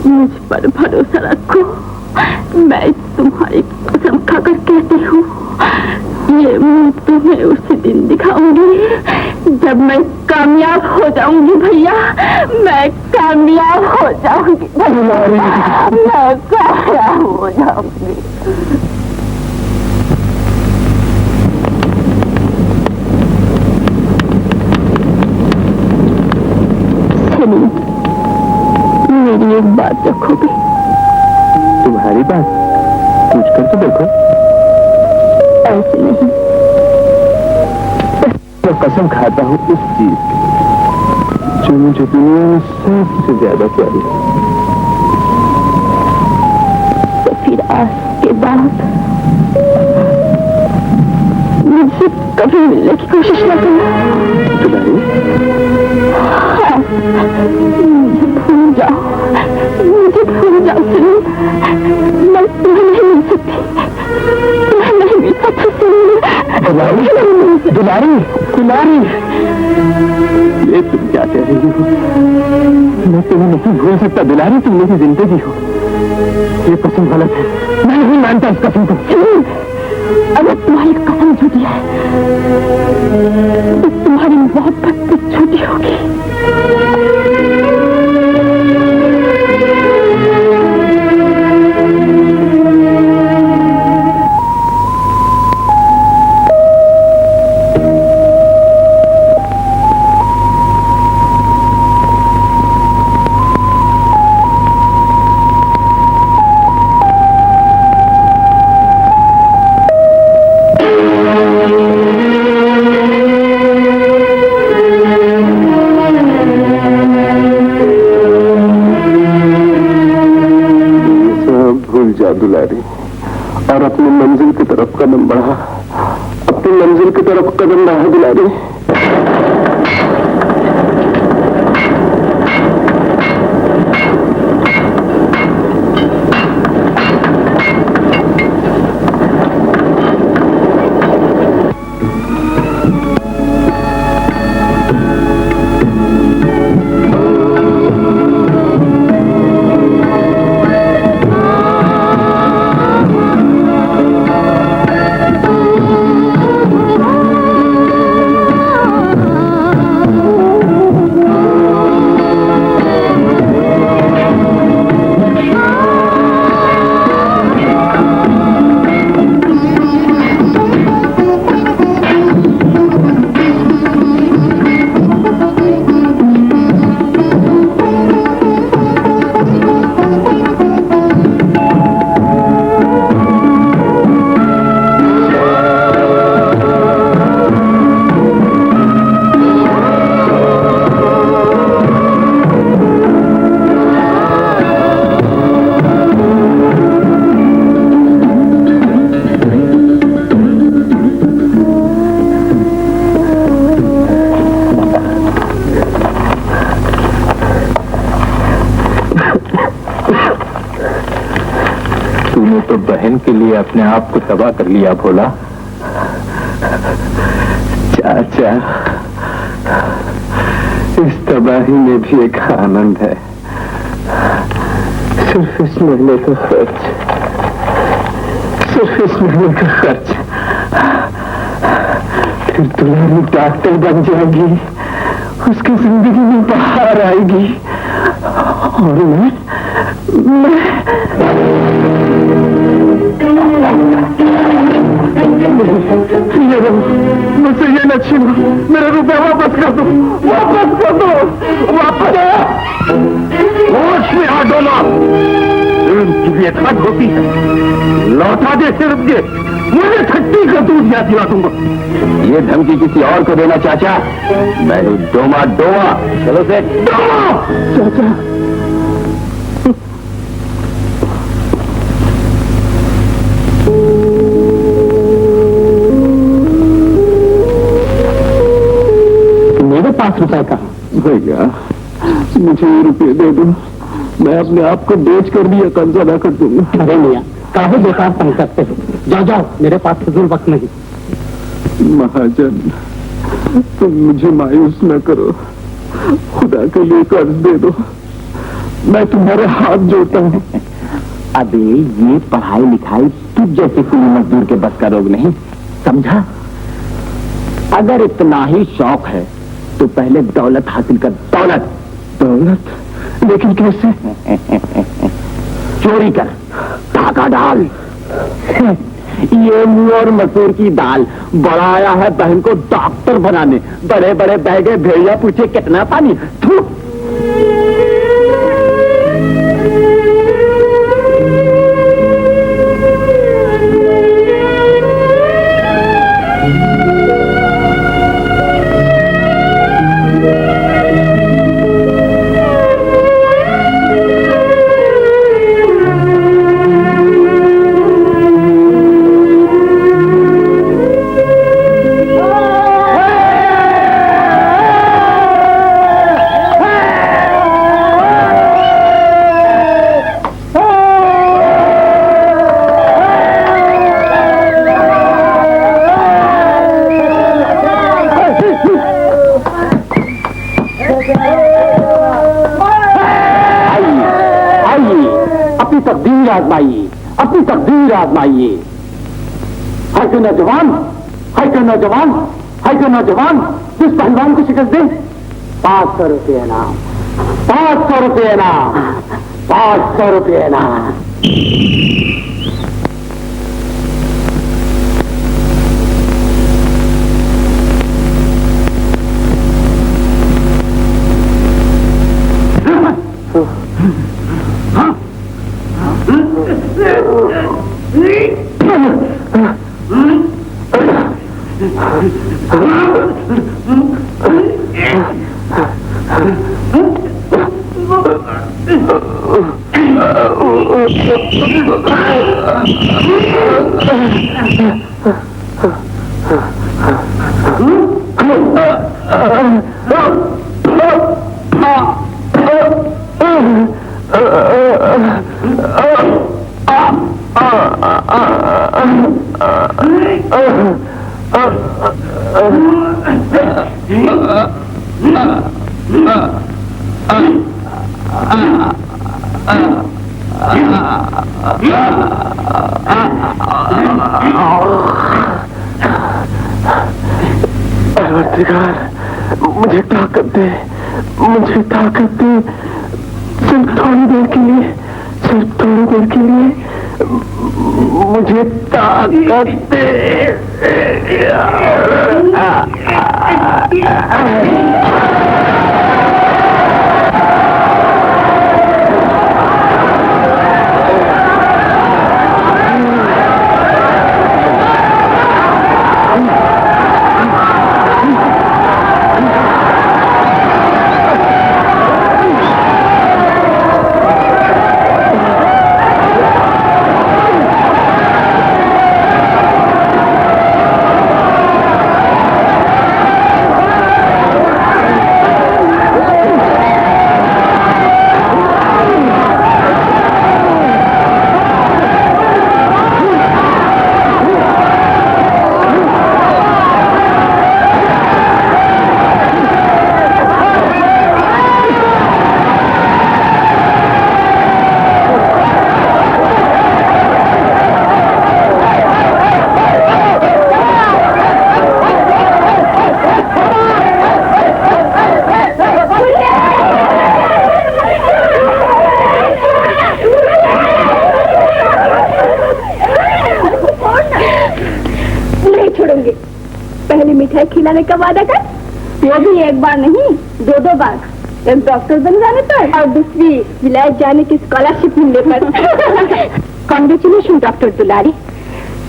मुझ पर भरोसा रखो। मैं तुम्हारी कसम खाकर कहती हूँ, ये मुल्क तुम्हें उसी दिन दिखाऊंगी जब मैं कामयाब हो जाऊंगी भैया, मैं कामयाब हो जाऊंगी भैया, मैं कामयाब हो जाऊंगी। मेरी एक बात रखोगे? तुम्हारी बात पूछ कर तो देखो। ऐसे नहीं, मैं कसम खाता हूँ उस चीज की जो मुझे दुनिया में सबसे ज्यादा प्यारी है। तो फिर आज के बाद मुझसे कभी मिलने की कोशिश न करना। दुलारी, हाँ, मुझे भूल जाओ, मुझे भूल जाओ। सुनो, मैं तुम्हें नहीं मिल सकती, तुम्हें नहीं मिल सकती। दुलारी, दुलारी, दुलारी, ये तुम क्या कह रही हो? मैं तुम्हें नहीं भूल सकता दुलारी, तुम मेरी जिंदगी हो। ये कसम गलत है, मैं नहीं मानता इस कसम को। अगर तुम्हारी कसम झूठी है तो तुम्हारी मोहब्बत भी झूठी होगी। दुलारी, और अपनी मंजिल की तरफ कदम बढ़ा, अपनी मंजिल की तरफ कदम बढ़ा दुलारी। तूने तो बहन के लिए अपने आप को तबाह कर लिया भोला। चाचा, इस तबाही में भी एक आनंद है। सिर्फ इस महीने का खर्च, सिर्फ इस महीने का खर्च। फिर दुल्हन डॉक्टर बन जाएगी, उसकी जिंदगी में बाहर आएगी, और मैं मुझसे ये न छीनो, मेरा रुपया वापस कर दो, वापस कर दो, वापस। होश में आ डोला, की भी एक हद होती है। लौटा दे सिर्फ दे, मुझे ठट्टी का दूध याद दिला दूंगा। ये धमकी किसी और को देना चाचा, मैं हूं डोमा डोमा। चलो से डोमा। चाचा, मेरे पास रुपए कहाँ? भैया, मुझे ये रुपये दे दो, मैं अपने आप को बेच कर भी यह कर्जा अदा कर दूंगा। अरे मियाँ, काहे बेकार तंग करते हो? जाओ जाओ, मेरे पास फिजूल वक्त नहीं। महाजन, तुम मुझे मायूस न करो, खुदा के लिए कर्ज दे दो, मैं तुम्हारे हाथ जोड़ता हूँ। अबे ये पढ़ाई लिखाई तुझ जैसे कुली मजदूर के बस का रोग नहीं, समझा? अगर इतना ही शौक है तो पहले दौलत हासिल कर। दौलत? दौलत? लेकिन कैसे? चोरी कर, टाका डाल। ये मुंह और मसूर की दाल बड़ा आया है बहन को डॉक्टर बनाने। बड़े बड़े बैगे भेड़िया पूछे कितना पानी। थू। अपनी तकदीर आजमाइए। है कि नौजवान, है कि नौजवान, है कि नौजवान जिस पहलवान को शिकस्त दे 500 रुपये इनाम, 500 रुपये इनाम, 500 रुपये इनाम। मुझे ताकत दे, मुझे ताकत दे, सिर्फ थोड़ी देर के लिए, सिर्फ थोड़ी देर के लिए मुझे ताकत दे। खिलाने का वादा कर। वो भी एक बार नहीं, दो दो बार। एक डॉक्टर बन जाने पर और दूसरी विलायत जाने की स्कॉलरशिप मिलने पर। कॉन्ग्रेचुलेशन डॉक्टर दुलारी।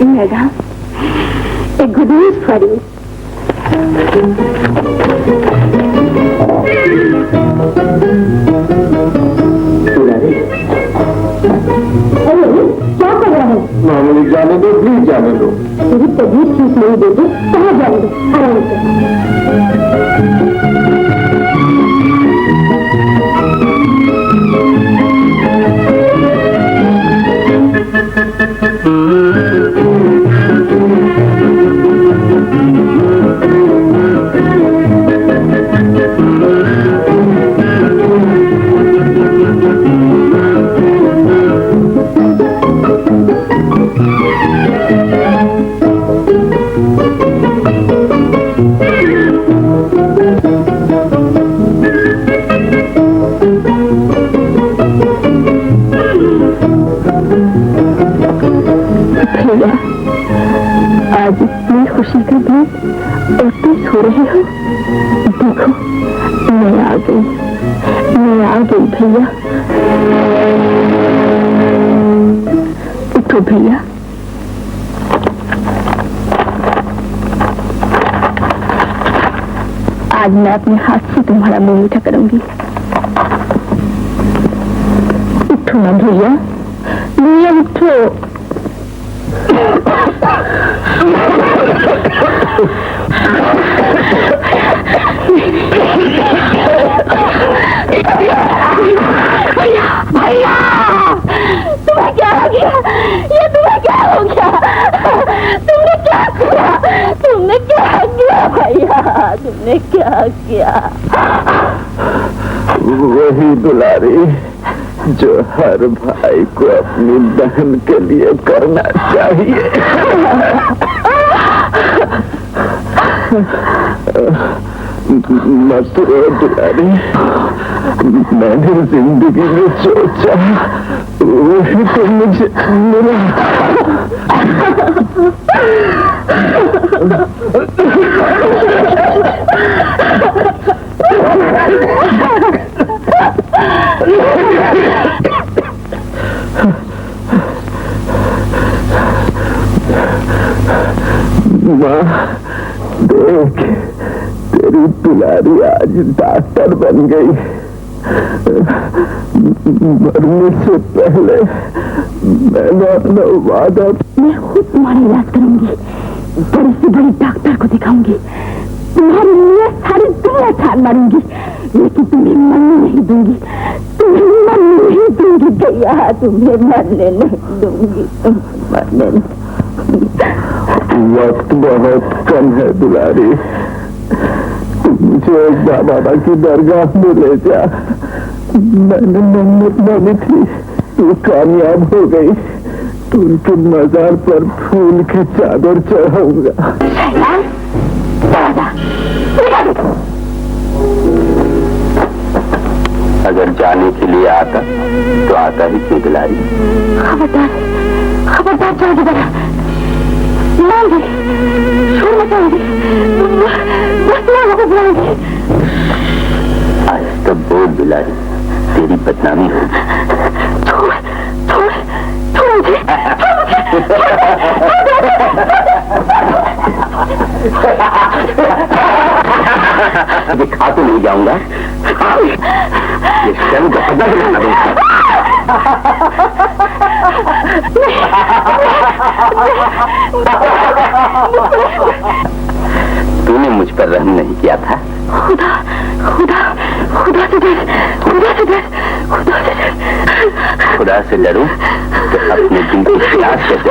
मैडम, एक गुड न्यूज फॉर यू। क्या कर रहा है? मामूली जाने दो, प्लीज जाने दो। तेरी तबीयत ठीक नहीं देगी, कहाँ जाने दो, आराम से। भैया, आज इतनी खुशी का दिन और तुम सो रहे हो। देखो, मैं आ गई भैया। उठो भैया। आज मैं अपने हाथ से तुम्हारा मुंह मीठा करूंगी। उठो ना भैया, भैया उठो। भैया, तुम्हें क्या हो गया? ये तुम्हें क्या हो गया? तुमने क्या किया? तुमने क्या किया भैया? तुमने क्या किया? वही दुलारी जो हर भाई को अपनी बहन के लिए करना चाहिए। मत रो दुलारी, मैंने जिंदगी में सोचा वही तो मुझे मिला। माँ देख, तेरी दुलारी आज डॉक्टर बन गई। मरने से पहले मैंने अपना वादा, मैं खुद तुम्हारा इलाज करूंगी, बड़ी से बड़ी डॉक्टर को दिखाऊंगी, तुम्हारे लिए सारी दुनिया छान मारूंगी, लेकिन तुम्हें मरने नहीं दूंगी, तुम्हें मरने नहीं दूंगी भैया, तुम्हें मरने नहीं दूंगी, तुम्हें मरने नहीं। वक्त बहुत कम है दुलारी, मुझे बाबा की दरगाह में ले जा। मैंने मन्नत मानी थी, तू कामयाब हो गई तो उनके मजार पर फूल की चादर चढ़ाऊंगा। अगर जाने के लिए आता तो आता ही क्यों दुलारी? खबरदार, खबरदार चल दीजिएगा, छोड़ मचाऊंगी, बस ना हो बुलाऊंगी। आज तो बोल दुलारी, तेरी बदनामी हो। छोड़ छोड़ छोड़ मुझे, दिखा तो नहीं जाऊंगा, ये शर्म का पता दिलाना दूंगा। तूने मुझ पर रहम नहीं किया था। खुदा खुदा खुदा से डर, खुदा से डर, खुदा से डर। खुदा से लड़ूं तो अपने दिल की प्यास कैसे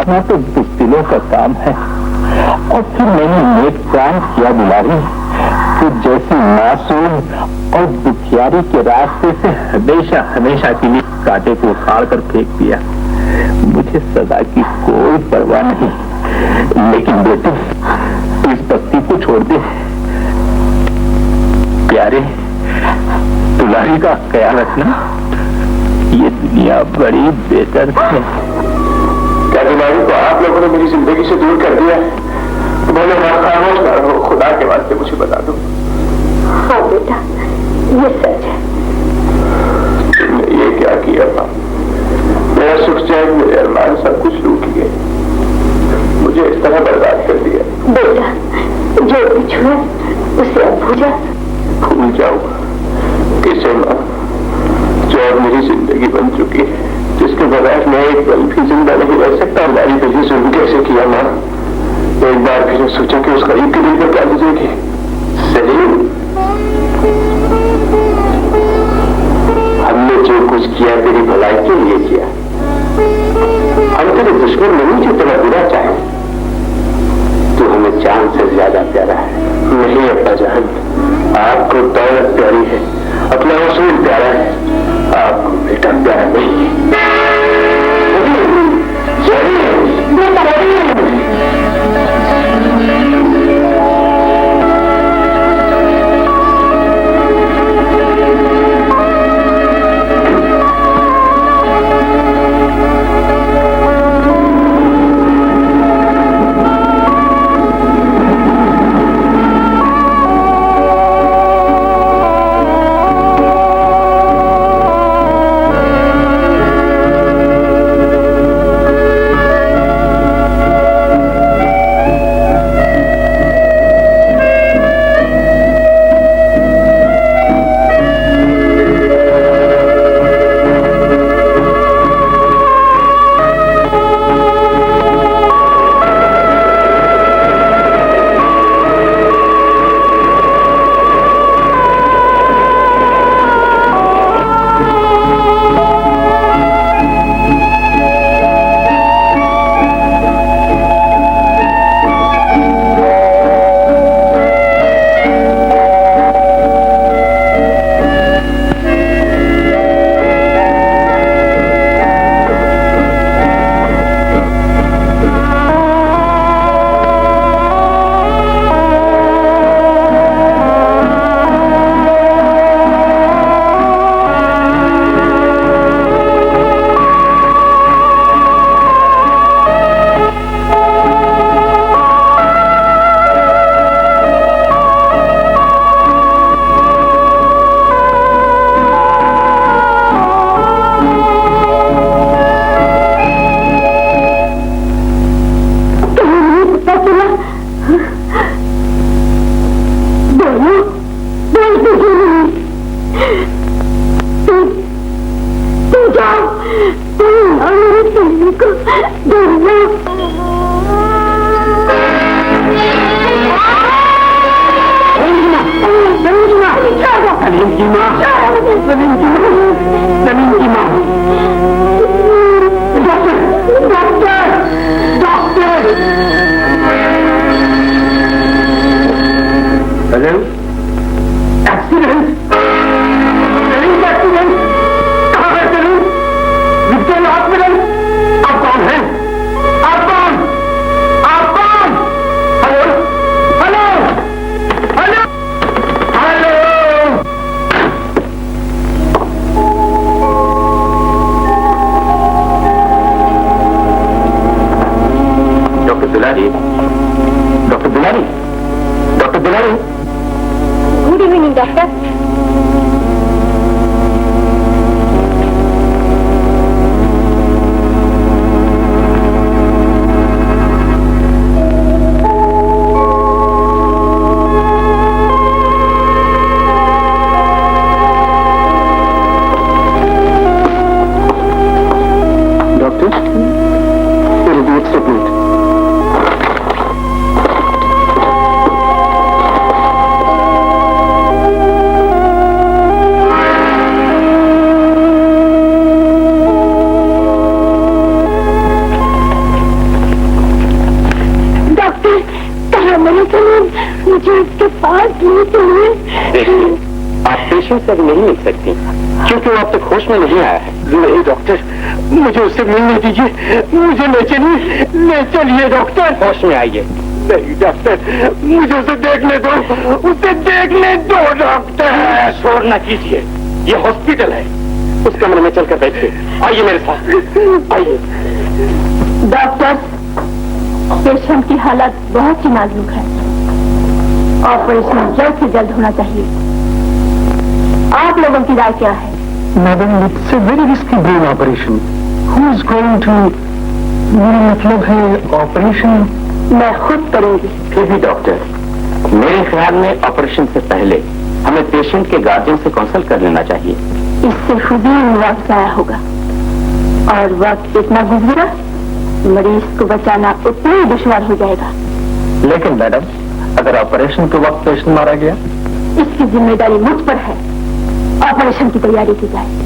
बचाना तो बुज़दिलों का काम है। और फिर मैंने नेक काम किया दुलारी, तो जैसी मासूम और दुखियारी के रास्ते से हमेशा हमेशा के लिए कांटे को उखाड़ कर फेंक दिया। मुझे सजा की कोई परवाह नहीं, लेकिन बेटे इस बस्ती को छोड़ दे। प्यारे, दुलारी का ख्याल रखना, ये दुनिया बड़ी बेदर्द है। क्या दुलारी को आप लोगों ने मेरी जिंदगी से दूर कर दिया? बोले खामोश ना रहो, खुदा के वास्ते मुझे बता दो। हाँ बेटा, ये सच है। तुमने ये क्या किया माँ? मेरा सुख चैन, मेरे अरमान सब कुछ लूट लिए, मुझे इस तरह बर्बाद कर दिया। बेटा, जो कुछ हुआ उसे अब भूल जाऊंगा किसे माँ, जो अब मेरी जिंदगी बन चुकी है, जिसके बगैर मैं एक पल भी जिंदा नहीं रह सकता। हमारी वजह जुल्म कैसे किया माँ? एक बार फिर सोचा कि उस गरीब के दिल पर क्या गुजरेगी। सलीम, हमने जो कुछ किया तेरी भलाई के लिए किया। हम तेरे दुश्मन नहीं जो तेरा बुरा चाहे। तू हमें जान से ज्यादा प्यारा है। नहीं अब्बा जान, आपको दौलत प्यारी है, अपना उसूल प्यारा है, आपको बेटा प्यारा नहीं है। आज देखिए, आप पेशेंट से अभी नहीं मिल सकती क्योंकि वो अब तक होश में नहीं आया है। नहीं डॉक्टर, मुझे उससे मिलने दीजिए, मुझे ले चलिए, ले चलिए डॉक्टर। होश में आइए। नहीं डॉक्टर, मुझे उसे देखने दो, उसे देखने दो डॉक्टर। शोर न कीजिए, ये हॉस्पिटल है। उस कमरे में चलकर बैठिए। आइए मेरे साथ, आइए। डॉक्टर, पेशेंट की हालत बहुत ही नाजुक है, ऑपरेशन जल्द से जल्द होना चाहिए। आप लोगों की राय क्या है? Madam, it's a very risky brain operation. Who is going to, मेरा मतलब है ऑपरेशन मैं खुद करूंगी। फिर भी डॉक्टर, मेरे ख्याल में ऑपरेशन से पहले हमें पेशेंट के गार्जियन से कंसल्ट कर लेना चाहिए। इससे खुद ही वक्त आया होगा और वक्त इतना गुजरा, मरीज को बचाना उतना ही दुश्वार हो जाएगा। लेकिन मैडम, अगर ऑपरेशन के वक्त पेशेंट मारा गया? इसकी जिम्मेदारी मुझ पर है। ऑपरेशन की तैयारी की जाए।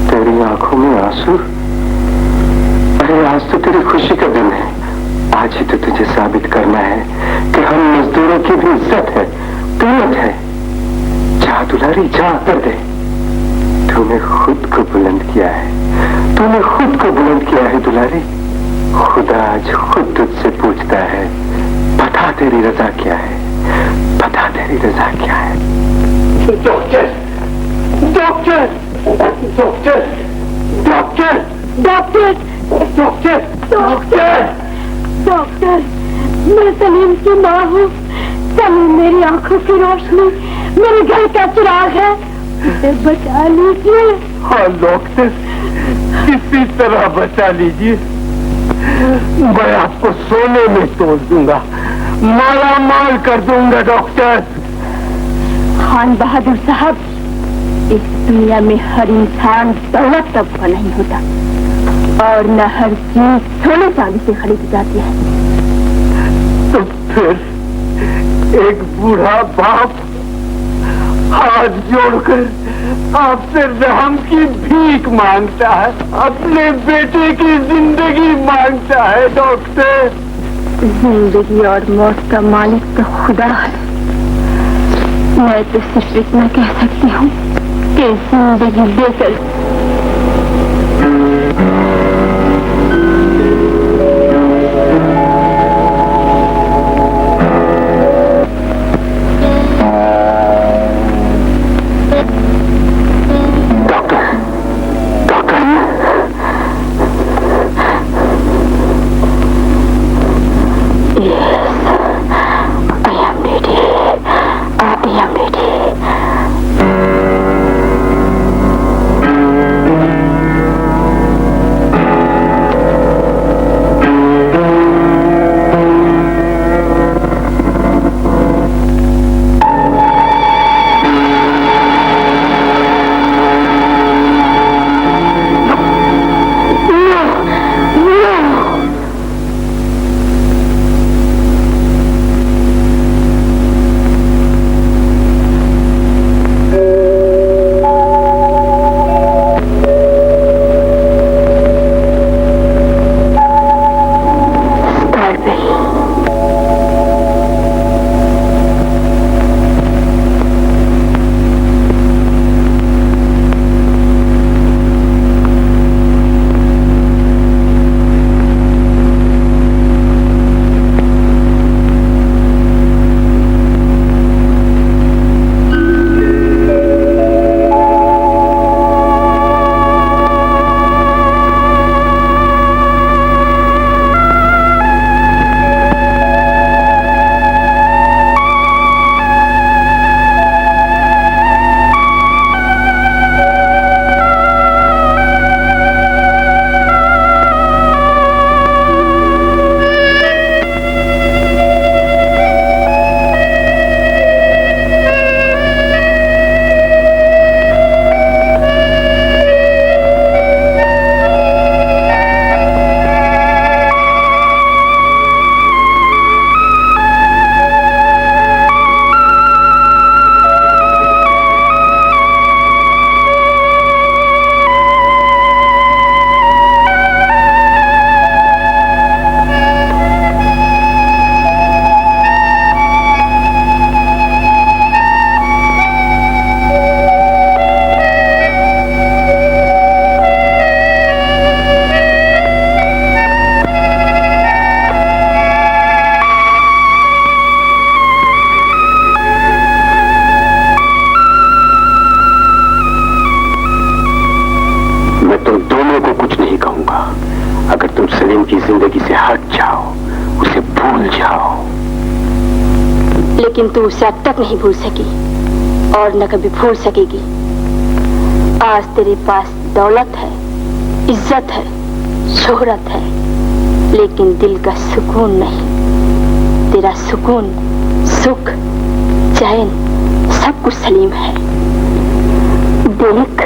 तेरी आंखों में आंसू? अरे आज तो तेरी खुशी का दिन है। आज ही तो तुझे साबित करना है कि हम मजदूरों की भी इज्जत है, कीमत है। जा दुलारी, जा कर दे। तूने खुद को बुलंद किया है, तूने खुद को बुलंद किया है दुलारी। खुदा आज खुद तुझसे पूछता है, बता तेरी रजा क्या है, बता तेरी रजा क्या है। Doctor, doctor, doctor, doctor, doctor, doctor, doctor, doctor, मैं सलीम की माँ हूँ। सलीम मेरी आंखों की रोशनी, मेरे घर का चिराग है, मुझे बचा लीजिए। हाँ डॉक्टर, किसी तरह बचा लीजिए। मैं आपको सोने में तोड़ दूंगा, माला माल कर दूंगा डॉक्टर। खान बहादुर साहब, इस दुनिया में हर इंसान दौलत तब का नहीं होता और न हर चीज सोने चांदी से खरीदी जाती है। तो फिर एक बूढ़ा बाप हाथ जोड़कर आपसे रहम की भीख मांगता है, अपने बेटे की जिंदगी मांगता है डॉक्टर। जिंदगी और मौत का मालिक तो खुदा है। मैं तो सिर्फ इतना कह सकती हूँ कि जिंदगी देकर जाओ, उसे भूल जाओ। लेकिन तू उसे अब तक नहीं भूल सकी और न कभी भूल सकेगी। आज तेरे पास दौलत है, इज्जत है, शोहरत है, लेकिन दिल का सुकून नहीं। तेरा सुकून, सुख, चैन सब कुछ सलीम है। देख,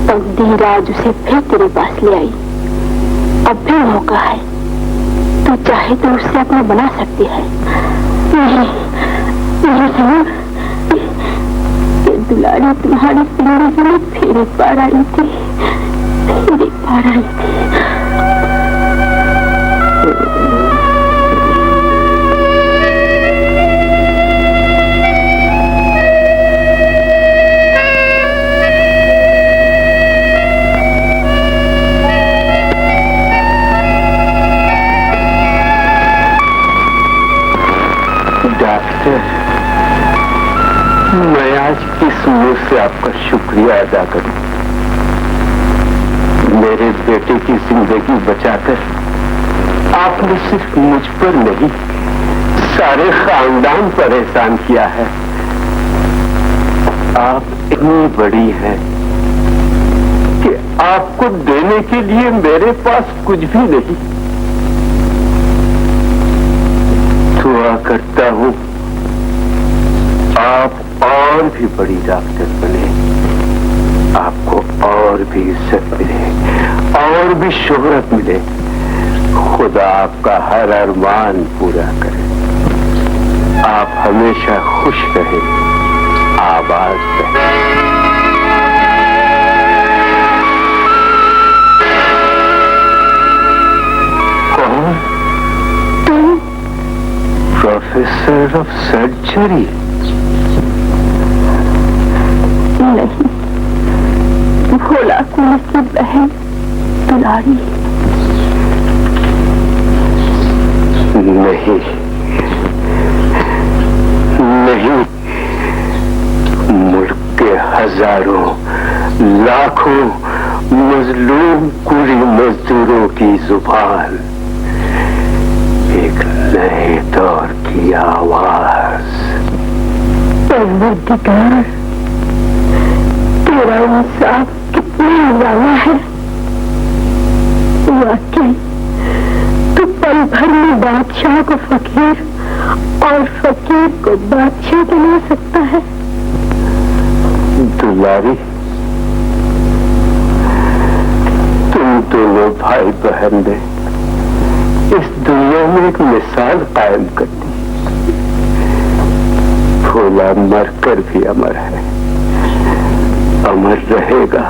तकदीर आज उसे फिर तेरे पास ले आई। अब भी मौका है, तू चाहे तो उससे अपना बना सकती है। नहीं, नहीं सलीम, ये दुलारी तुम्हारी जिंदगी में फिर एक बार आई थी, फिर एक बार आई थी। डॉक्टर, मैं आज किस मुंह से आपका शुक्रिया अदा करूं? मेरे बेटे की जिंदगी बचाकर आपने सिर्फ मुझ पर नहीं, सारे खानदान पर एहसान किया है। आप इतनी बड़ी हैं कि आपको देने के लिए मेरे पास कुछ भी नहीं। दुआ करता हूं आप और भी बड़ी डॉक्टर बने, आपको और भी इज्जत मिले, और भी शोहरत मिले। खुदा आपका हर अरमान पूरा करे। आप हमेशा खुश रहे, आबाद रहे। कौन? तुम? Professor of surgery? नहीं, भोला कुल की बहन दुलारी। नहीं, नहीं, मुल्क के हजारों, लाखों मजलूम कुली मजदूरों की जुबान, एक नए दौर की आवाज। परवरदिगार, तेरा इंसाफ कितना निराला है। वाकई तू पल भर में बादशाह को फकीर और फकीर को बादशाह बना सकता है। दुलारी, तुम दोनों भाई बहन ने इस दुनिया में एक मिसाल कायम कर दी। भोला मरकर भी अमर है, अमर रहेगा।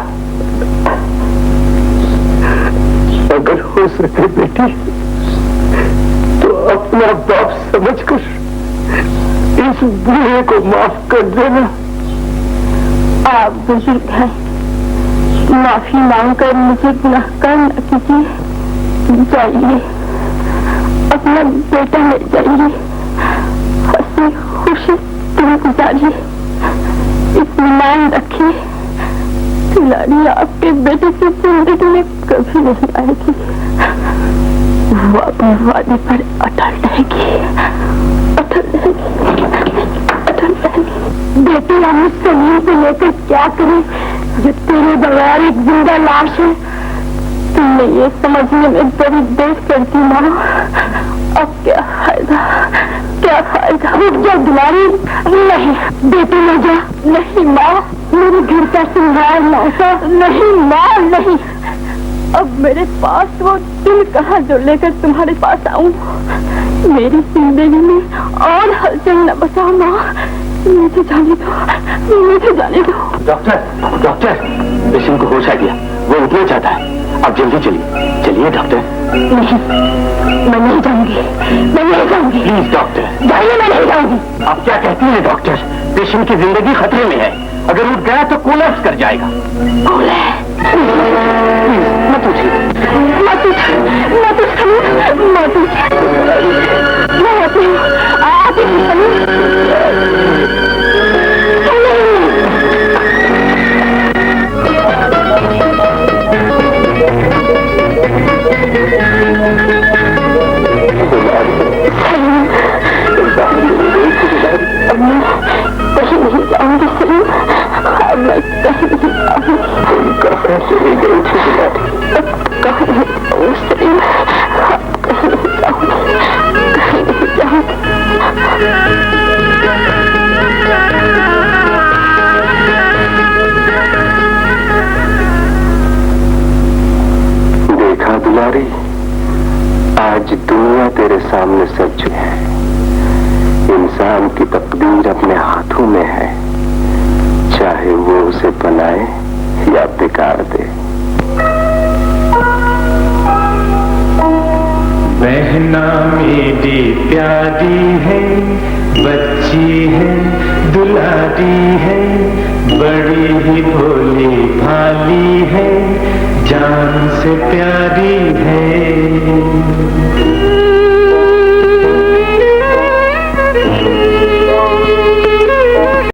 अगर हो सके बेटी तो अपना बाप समझकर इस बूढ़े को माफ कर देना। आप बुजुर्ग हैं, माफी मांगकर मुझे गुनाहगार न कीजिए। जाइए, अपना बेटा ले जाइए, हंसी खुशी दिन गुजारिए। इत्मीनान रखिए, दुलारी आपके बेटे की जिंदगी में कभी नहीं आएगी। वो अपने वादे पर अटल रहेगी, अटल रहेगी, अटल रहेगी। बेटी हम सलीम से लेकर क्या करें जो तेरे बगैर एक जिंदा लाश है। तुमने ये समझने में बड़ी देर कर दी माँ। अब क्या फायदा, क्या फायदा। रुक जा दुलारी। नहीं बेटी न जा। नहीं माँ, मेरे घर का सिंगार लौटा। नहीं माँ, नहीं। अब मेरे पास वो दिल कहाँ जो लेकर तुम्हारे पास आऊं। मेरी जिंदगी में और हलचल न बचा माँ। मुझे जाने दो, मुझे जाने दो। डॉक्टर, डॉक्टर, पेशेंट को होश आ गया, वो उठना चाहता है। आप जल्दी चलिए, चलिए डॉक्टर। नहीं, मैं नहीं जाऊंगी, मैं नहीं जाऊंगी। प्लीज डॉक्टर जाइए, मैं नहीं जाऊंगी। आप क्या कहती हैं डॉक्टर? पेशेंट की जिंदगी खतरे में है, अगर उठ गया तो कोलैप्स कर जाएगा। मत उठिए, मत उठ, मत उठ, मत उठ। मैं आती हूँ, आती हूँ। सामने सर झुके हैं। इंसान की तकदीर अपने हाथों में है, चाहे वो उसे बनाए या बिगाड़ दे। बहना मेरी प्यारी है, बच्ची है, दुलारी है, बड़ी ही भोली भाली है, जान से प्यारी है।